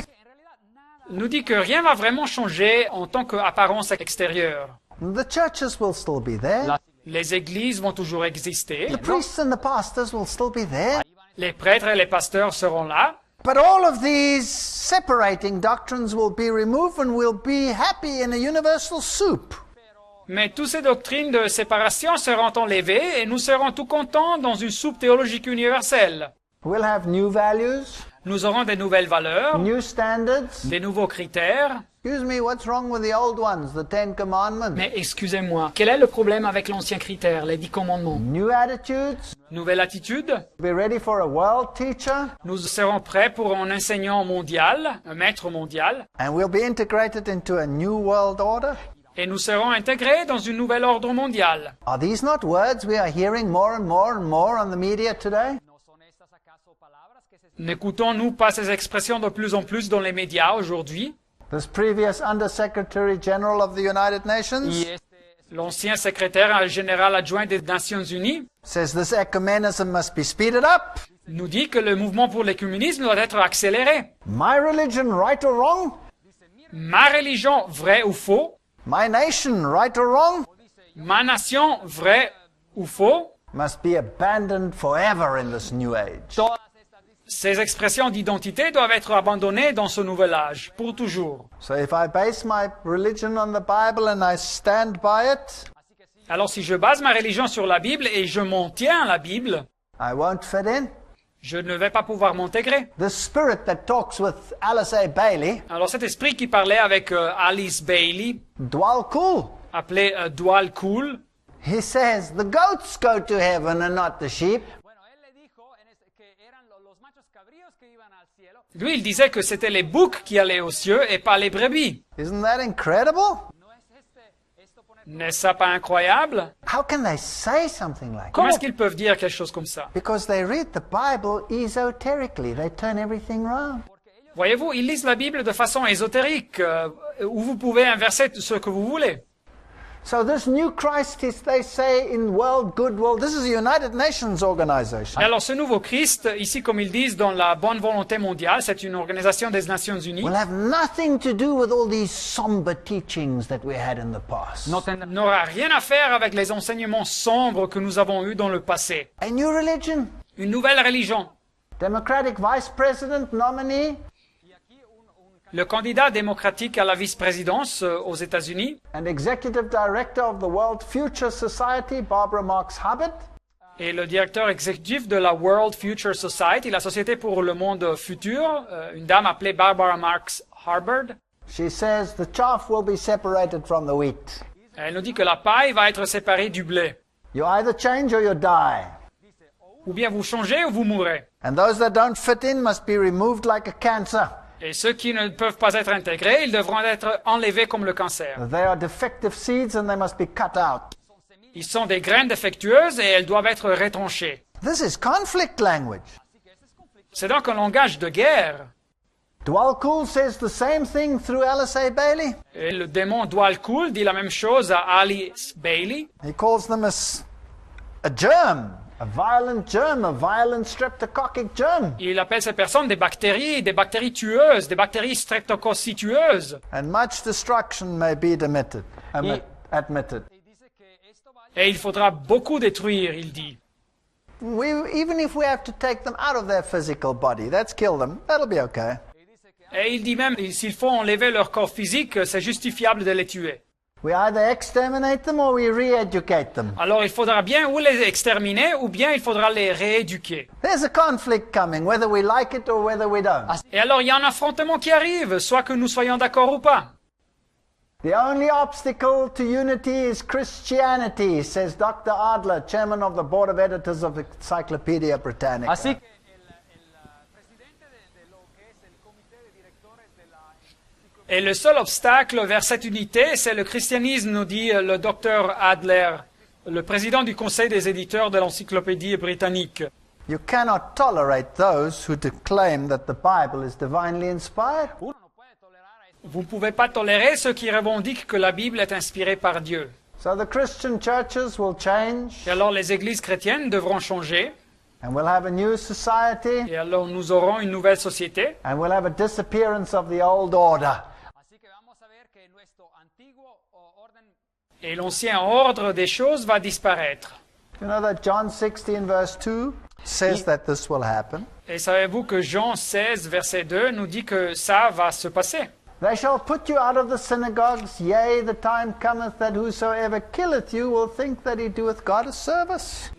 nous dit que rien va vraiment changer en tant qu'apparence extérieure. The churches will still be there. Les églises vont toujours exister, The priests and the pastors will still be there. les prêtres et les pasteurs seront là, But all of these separating doctrines will be removed and we'll be happy in a universal soup. mais toutes ces doctrines de séparation seront enlevées et nous serons tout contents dans une soupe théologique universelle. We'll have new values, Nous aurons des nouvelles valeurs, new standards. des nouveaux critères. Excuse me, what's wrong with the old ones, the Ten Commandments? Mais excusez-moi, quel est le problème avec l'ancien critère, les 10 commandements? New attitudes. Nouvelle attitude, Be ready for a world teacher. nous serons prêts pour un enseignant mondial, un maître mondial, And we'll be integrated into a new world order. et nous serons intégrés dans une nouvelle ordre mondial. Are these not words we are hearing more and more on the media today? N'écoutons-nous pas ces expressions de plus en plus dans les médias aujourd'hui? This previous Undersecretary General of the United Nations L'ancien secrétaire général adjoint des Nations Unies says this ecumenism must be speeded up. nous dit que le mouvement pour l'écuménisme doit être accéléré. My religion, right or wrong? Ma religion, vrai ou faux? My nation, right or wrong? Ma nation, vrai ou faux? Must be abandoned forever in this new age. Ces expressions d'identité doivent être abandonnées dans ce nouvel âge, pour toujours. So if I base my religion on the Bible and I stand by it, Alors si je base ma religion sur la Bible et je m'en tiens à la Bible, I won't fit in. je ne vais pas pouvoir m'intégrer. The spirit that talks with Alice A. Bailey, Alors cet esprit qui parlait avec Alice Bailey, Dwal Kul, appelé Dwal Kul, he says the goats go to heaven and not the sheep. Bueno, él le dijo que eran los machos cabríos que iban al cielo. lui il disait que c'était les boucs qui allaient aux cieux et pas les brebis. Isn't that incredible? ¿No es esto poner N'est-ce pas incroyable? How can they say something like that? Comment est-ce qu'ils peuvent dire quelque chose comme ça? Because they read the Bible esoterically. They turn everything round. Voyez-vous, ils lisent la Bible de façon ésotérique, où vous pouvez inverser ce que vous voulez. So this new Christ is, they say, in world goodwill. This is a United Nations organization. Et alors ce nouveau Christ, ici comme ils disent dans la bonne volonté mondiale, c'est une organisation des Nations Unies, Will have nothing to do with all these somber teachings that we had in the past. n'aura rien à faire avec les enseignements sombres que nous avons eus dans le passé. A new religion. Une nouvelle religion. Democratic vice president nominee Le candidat démocratique à la vice-présidence aux États-Unis and executive director of the World Future Society, Barbara Marx Hubbard, et le directeur exécutif de la World Future Society, la Société pour le monde futur, une dame appelée Barbara Marx Hubbard. she says the chaff will be separated from the wheat. Elle nous dit que la paille va être séparée du blé. You either change or you die. Ou bien vous changez ou vous mourrez. And those that don't fit in must be removed like a cancer. Et ceux qui ne peuvent pas être intégrés, ils devront être enlevés comme le cancer. They are defective seeds and they must be cut out. Ils sont des graines défectueuses et elles doivent être retranchées. This is conflict language. C'est donc un langage de guerre. Dwal Kul says the same thing through Alice A. Bailey. Et le démon Dwal Kul dit la même chose à Alice Bailey. He calls them a germ, a violent streptococcic germ. Il appelle ces personnes des bactéries tueuses, des bactéries streptococcus tueuses. And much destruction may be admitted. Et il faudra beaucoup détruire, il dit. Even if we have to take them out of their physical body, let's kill them, that'll be okay. Et il dit même, s'il faut enlever leur corps physique, c'est justifiable de les tuer. We either exterminate them or we re-educate them. Alors il faudra bien ou les exterminer, ou bien il faudra les rééduquer. There's a conflict coming, whether we like it or whether we don't. Et alors il y a un affrontement qui arrive, soit que nous soyons d'accord ou pas. The only obstacle to unity is Christianity, says Dr. Adler, chairman of the board of editors of Encyclopedia Britannica. Así que el presidente de lo que es el comité de directores de la Et le seul obstacle vers cette unité, c'est le christianisme, nous dit le docteur Adler, le président du conseil des éditeurs de l'encyclopédie britannique. You cannot tolerate those who claim that the Bible is divinely inspired. Vous ne pouvez pas tolérer ceux qui revendiquent que la Bible est inspirée par Dieu. So the Christian churches will change, Et alors les églises chrétiennes devront changer, and we'll have a new society, et alors nous aurons une nouvelle société, and we'll have a disappearance of the old order. Así que vamos a ver que nuestro antiguo orden et l'ancien ordre des choses va disparaître. You know that John 16 verse 2 says that this will happen. Et savez-vous que Jean 16, verset 2, nous dit que ça va se passer. They shall put you out of the synagogues, yea, the time cometh that whosoever killeth you will think that he doeth God a service.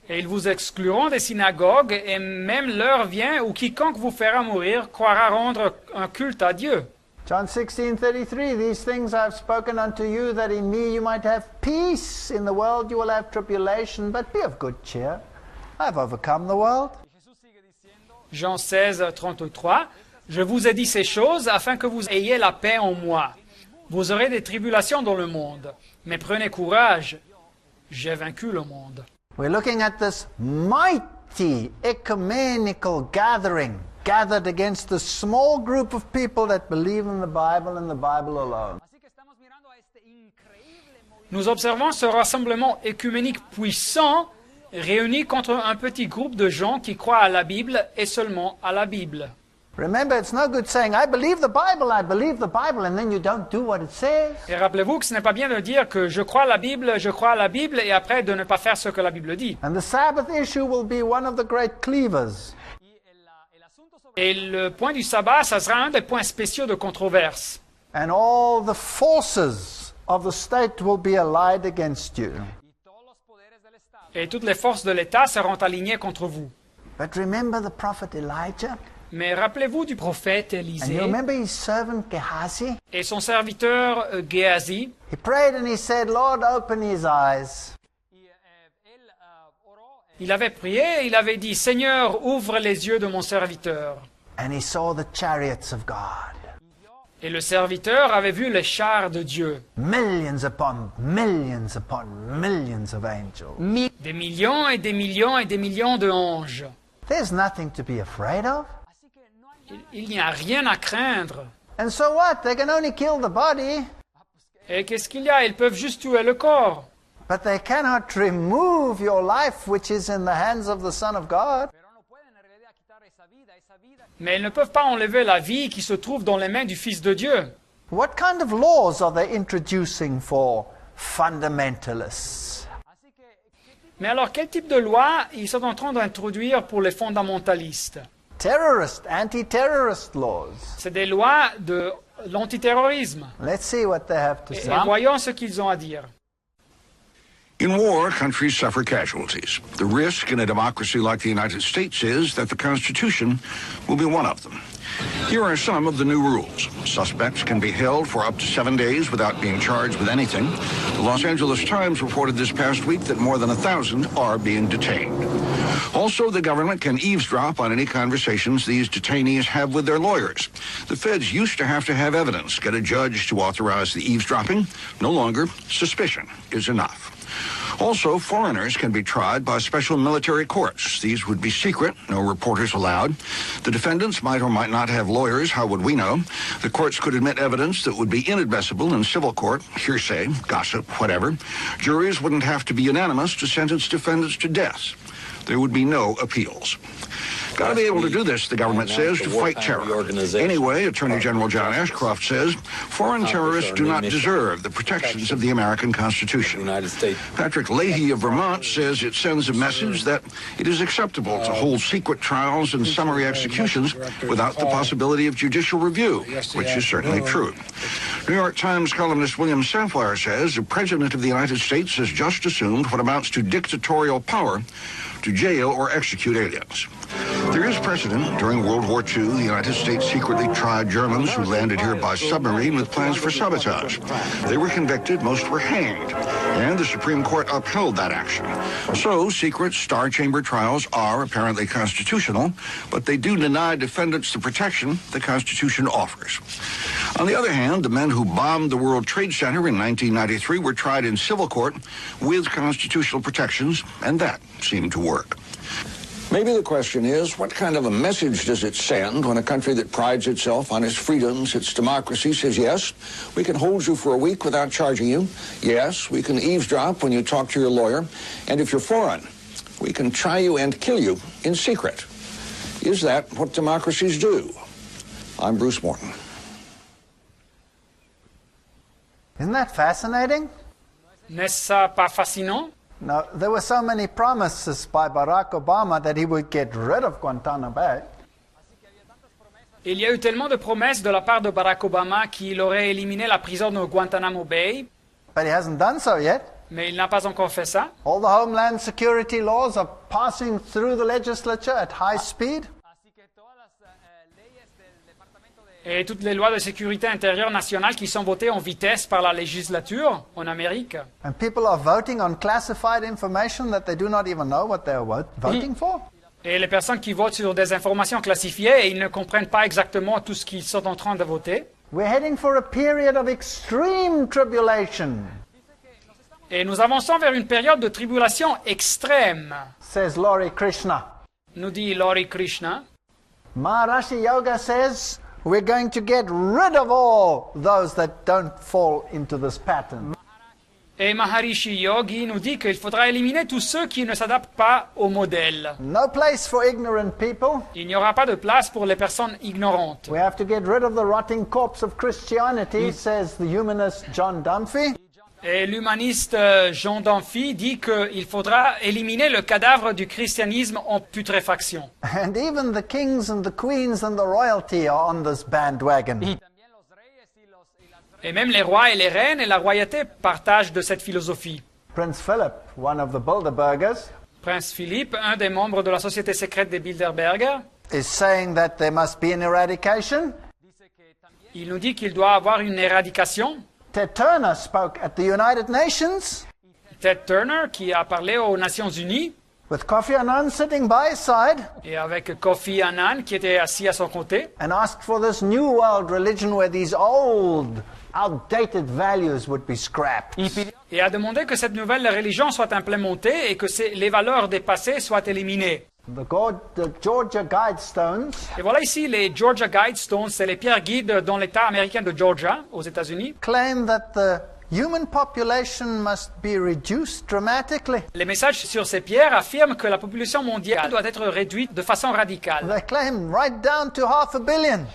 Et ils vous excluront des synagogues, et même l'heure vient où quiconque vous fera mourir croira rendre un culte à Dieu. John 16:33, these things I have spoken unto you, that in me you might have peace. In the world you will have tribulation, but be of good cheer. I have overcome the world. Jean 16, 33. Je vous ai dit ces choses afin que vous ayez la paix en moi. Vous aurez des tribulations dans le monde, mais prenez courage, j'ai vaincu le monde. We're looking at this mighty ecumenical gathering, gathered against the small group of people that believe in the Bible and the Bible alone. Así que estamos mirando a este increíble movimiento. Nous observons ce rassemblement écuménique puissant réuni contre un petit groupe de gens qui croient à la Bible et seulement à la Bible. Remember, it's no good saying, I believe the Bible, and then you don't do what it says. Et rappelez-vous que ce n'est pas bien de dire que je crois à la Bible, et après de ne pas faire ce que la Bible dit. And the Sabbath issue will be one of the great cleavers. Y el Et le point du sabbat, ça sera un des points spéciaux de controverse. And all the forces of the state will be allied against you. y todos los poderes del Estado. Et toutes les forces de l'État seront alignées contre vous. But remember the prophet Elijah? Mais rappelez-vous du prophète And Élisée you remember his servant Gehazi? et son serviteur Géasi. He prayed and he said, Lord, open his eyes. Y él oró Il avait prié et il avait dit, Seigneur, ouvre les yeux de mon serviteur. And he saw the chariots of God. Et le serviteur avait vu les chars de Dieu. Millions upon millions upon millions of angels. Des millions et des millions et des millions de anges. There's nothing to be afraid of. Así que no hay Il n'y a rien à craindre. And so what? They can only kill the body, Et qu'est-ce qu'il y a? Ils peuvent juste tuer le corps. but they cannot remove your life, which is in the hands of the Son of God. pero no pueden en realidad quitar esa vida Mais ils ne peuvent pas enlever la vie qui se trouve dans les mains du Fils de Dieu. What kind of laws are they introducing for fundamentalists? Así que ¿qué tipo Mais alors, quel type de loi ils sont en train d'introduire pour les fondamentalistes? Terrorist, anti-terrorist laws. C'est des lois de l'antiterrorisme. Let's see what they have to Et say. voyons ce qu'ils ont à dire. In war, countries suffer casualties. The risk in a democracy like the United States is that the Constitution will be one of them. Here are some of the new rules. Suspects can be held for up to 7 days without being charged with anything. The Los Angeles Times reported this past week that more than 1,000 are being detained. Also, the government can eavesdrop on any conversations these detainees have with their lawyers. The feds used to have evidence, get a judge to authorize the eavesdropping. No longer, suspicion is enough. Also, foreigners can be tried by special military courts. These would be secret, no reporters allowed. The defendants might or might not have lawyers. How would we know? The courts could admit evidence that would be inadmissible in civil court, hearsay, gossip, whatever. Juries wouldn't have to be unanimous to sentence defendants to death. There would be no appeals. Got to be able to do this, the government says, to fight terror. Anyway, Attorney General John Ashcroft says foreign terrorists do not deserve the protections of the American Constitution. Patrick Leahy of Vermont says it sends a message that it is acceptable to hold secret trials and summary executions without the possibility of judicial review, which is certainly true. New York Times columnist William Sandflower says the President of the United States has just assumed what amounts to dictatorial power to jail or execute aliens. There is precedent. During World War II, the United States secretly tried Germans who landed here by submarine with plans for sabotage. They were convicted, most were hanged, and the Supreme Court upheld that action. So, secret Star Chamber trials are apparently constitutional, but they do deny defendants the protection the Constitution offers. On the other hand, the men who bombed the World Trade Center in 1993 were tried in civil court with constitutional protections, and that seemed to work. Maybe the question is, what kind of a message does it send when a country that prides itself on its freedoms, its democracy, says, yes, we can hold you for a week without charging you. Yes, we can eavesdrop when you talk to your lawyer. And if you're foreign, we can try you and kill you in secret. Is that what democracies do? I'm Bruce Morton. Isn't that fascinating? N'est-ce pas fascinant? Now, there were so many promises by Barack Obama that he would get rid of Guantanamo Bay. Il y a eu tellement de promesses de la part de Barack Obama qu'il aurait éliminé la prison de Guantanamo Bay, But he hasn't done so yet. mais il n'a pas encore fait ça. All the Homeland Security laws are passing through the legislature at high speed. Así que todas las leyes del Departamento de Et toutes les lois de sécurité intérieure nationale qui sont votées en vitesse par la législature en Amérique. And people are voting on classified information that they do not even know what they are voting for. Et les personnes qui votent sur des informations classifiées, et ils ne comprennent pas exactement tout ce qu'ils sont en train de voter. We're heading for a period of extreme tribulation, Et nous avançons vers une période de tribulation extrême, says Laurie Krishna. nous dit Laurie Krishna. Maharishi Yoga says we're going to get rid of all those that don't fall into this pattern. Et Maharishi Yogi nous dit qu'il faudra éliminer tous ceux qui ne s'adaptent pas au modèle. No place for ignorant people. Il n'y aura pas de place pour les personnes ignorantes. We have to get rid of the rotting corpse of Christianity, says the humanist John Dunphy. Et l'humaniste Jean d'Amphi dit qu'il faudra éliminer le cadavre du christianisme en putréfaction. And even the kings and the queens and the royalty are on this bandwagon. También los reyes y Et même les rois et les reines et la royauté partagent de cette philosophie. Prince Philip, one of the Bilderbergers, Prince Philippe, un des membres de la société secrète des Bilderberger, is saying that there must be an eradication. il nous dit qu'il doit avoir une éradication. Ted Turner spoke at the United Nations Ted Turner, qui a parlé aux Nations Unies, with Kofi Annan sitting by his side et avec Kofi Annan, qui était assis à son côté, and asked for this new world religion where these old, outdated values would be scrapped. et a demandé que cette nouvelle religion soit implémentée et que les valeurs dépassées soient éliminées. The Georgia Guidestones Et voilà ici les Georgia Guidestones, c'est les pierres guides dans l'État américain de Georgia, aux États-Unis. claim that the human population must be reduced dramatically. Les messages sur ces pierres affirment que la population mondiale doit être réduite de façon radicale. They claim right down to 500 million.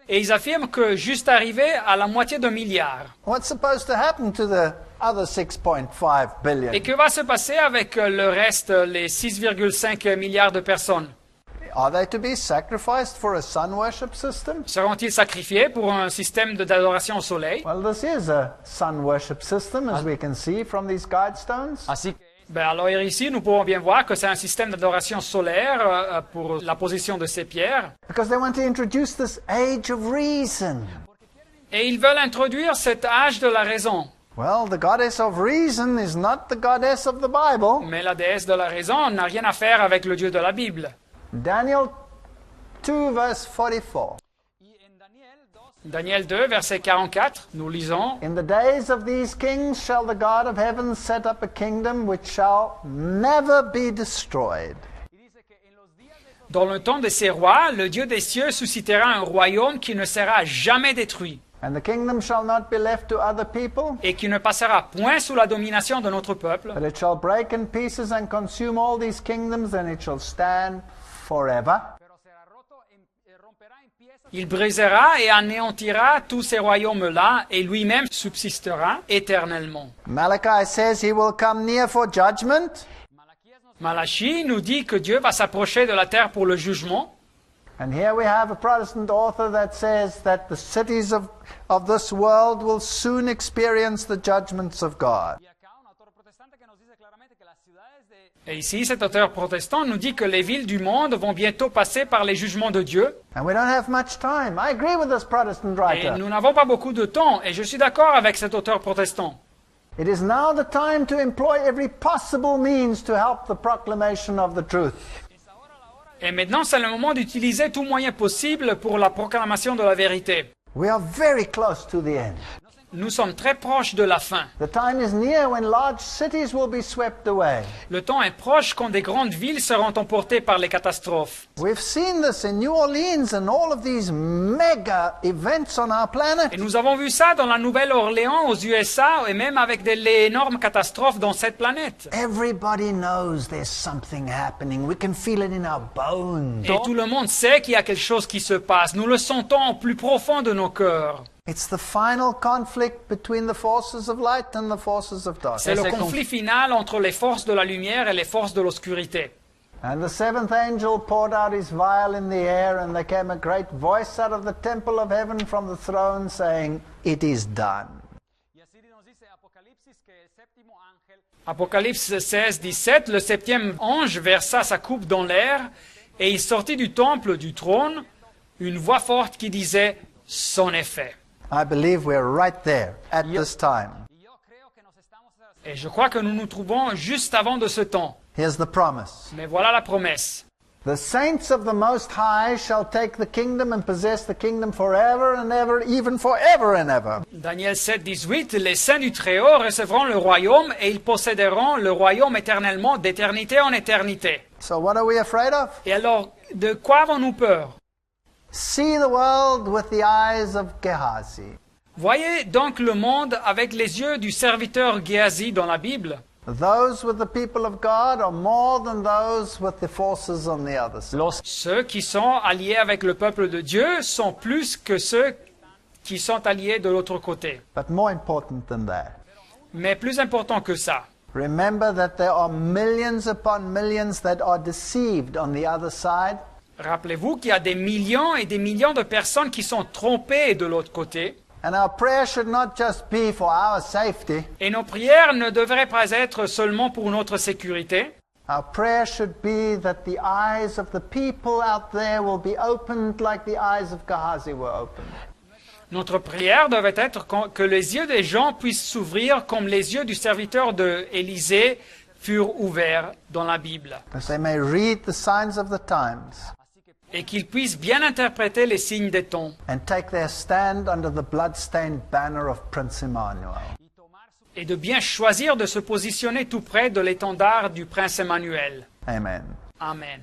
Et ils affirment que juste arrivé à la moitié d'un milliard. What's supposed to happen to the other 6.5 billion? Et que va se passer avec le reste, les 6,5 milliards de personnes? Are they to be sacrificed for a sun worship system? Seront-ils sacrifiés pour un système d'adoration au soleil? Well, this is a sun worship system, as we can see from these guidestones. Así que Ben alors ici, nous pouvons bien voir que c'est un système d'adoration solaire pour la position de ces pierres. Because they want to introduce this age of reason. Et ils veulent introduire cet âge de la raison. Well, the goddess of reason is not the goddess of the Bible. Mais la déesse de la raison n'a rien à faire avec le Dieu de la Bible. Daniel 2, verse 44. y en Daniel 2 Daniel 2, verset 44, nous lisons. In the days of these kings shall the God of heaven set up a kingdom which shall never be destroyed. y dice que en los días de esos Dans le temps de ces rois, le Dieu des cieux suscitera un royaume qui ne sera jamais détruit And the kingdom shall not be left to other people, et qui ne passera point sous la domination de notre peuple, but it shall break in pieces and consume all these kingdoms, and it shall stand forever. pero será roto romperá en piezas Il brisera et anéantira tous ces royaumes-là et lui-même subsistera éternellement. Malachi says he will come near for judgment, Malaquías nos Malachie nous dit que Dieu va s'approcher de la terre pour le jugement. and here we have a Protestant author that says that the cities of this world will soon experience the judgments of God. y acá un autor protestante que nos dice claramente que las ciudades de Et ici, cet auteur protestant nous dit que les villes du monde vont bientôt passer par les jugements de Dieu. And we don't have much time. I agree with this Protestant Et writer. nous n'avons pas beaucoup de temps, et je suis d'accord avec cet auteur protestant. It is now the time to employ every possible means to help the proclamation of the truth. Et maintenant, c'est le moment d'utiliser tout moyen possible pour la proclamation de la vérité. We are very close to the end. Nous sommes très proches de la fin. The time is near when large cities will be swept away. Le temps est proche quand des grandes villes seront emportées par les catastrophes. We've seen this in New Orleans and all of these mega events on our planet. Et nous avons vu ça dans la Nouvelle-Orléans, aux USA, et même avec les énormes catastrophes dans cette planète. Everybody knows there's something happening. We can feel it in our bones. Et tout le monde sait qu'il y a quelque chose qui se passe. Nous le sentons au plus profond de nos cœurs. It's the final conflict between the forces of light and the forces of C'est darkness. le conflit final entre les forces de la lumière et les forces de l'obscurité. And the seventh angel poured out his vial in the air, and there came a great voice out of the temple of heaven from the throne saying, "It is done." y así nos dice Apocalipsis que el séptimo ángel Apocalypse 16, 17, le septième ange versa sa coupe dans l'air, et il sortit du temple du trône une voix forte qui disait « C'en est fait ». I believe we're right there at this time. y yo creo que nos estamos Et je crois que nous nous trouvons juste avant de ce temps. Here's the promise. Mais voilà la promesse. The saints of the Most High shall take the kingdom and possess the kingdom forever and ever, even forever and ever. Daniel 7, 18, les saints du Très-Haut recevront le royaume et ils posséderont le royaume éternellement, d'éternité en éternité. So what are we afraid of? Et alors, de quoi avons-nous peur? See the world with the eyes of Gehazi. Voyez donc le monde avec les yeux du serviteur Géasi dans la Bible. Those with the people of God are more than those with the forces on the other side. los Ceux qui sont alliés avec le peuple de Dieu sont plus que ceux qui sont alliés de l'autre côté. But more important than that, Mais plus important que ça, remember that there are millions upon millions that are deceived on the other side. rappelez-vous qu'il y a des millions et des millions de personnes qui sont trompées de l'autre côté. And our prayer should not just be for our safety. Et nos prières ne devraient pas être seulement pour notre sécurité. Our prayer should be that the eyes of the people out there will be opened like the eyes of Gehazi were opened. Notre prière devait être que les yeux des gens puissent s'ouvrir comme les yeux du serviteur d'Élisée furent ouverts dans la Bible. That they may read the signs of the times Et qu'ils puissent bien interpréter les signes des temps. and take their stand under the blood-stained banner of Prince Emmanuel. Et de bien choisir de se positionner tout près de l'étendard du prince Emmanuel. Amen. Amen.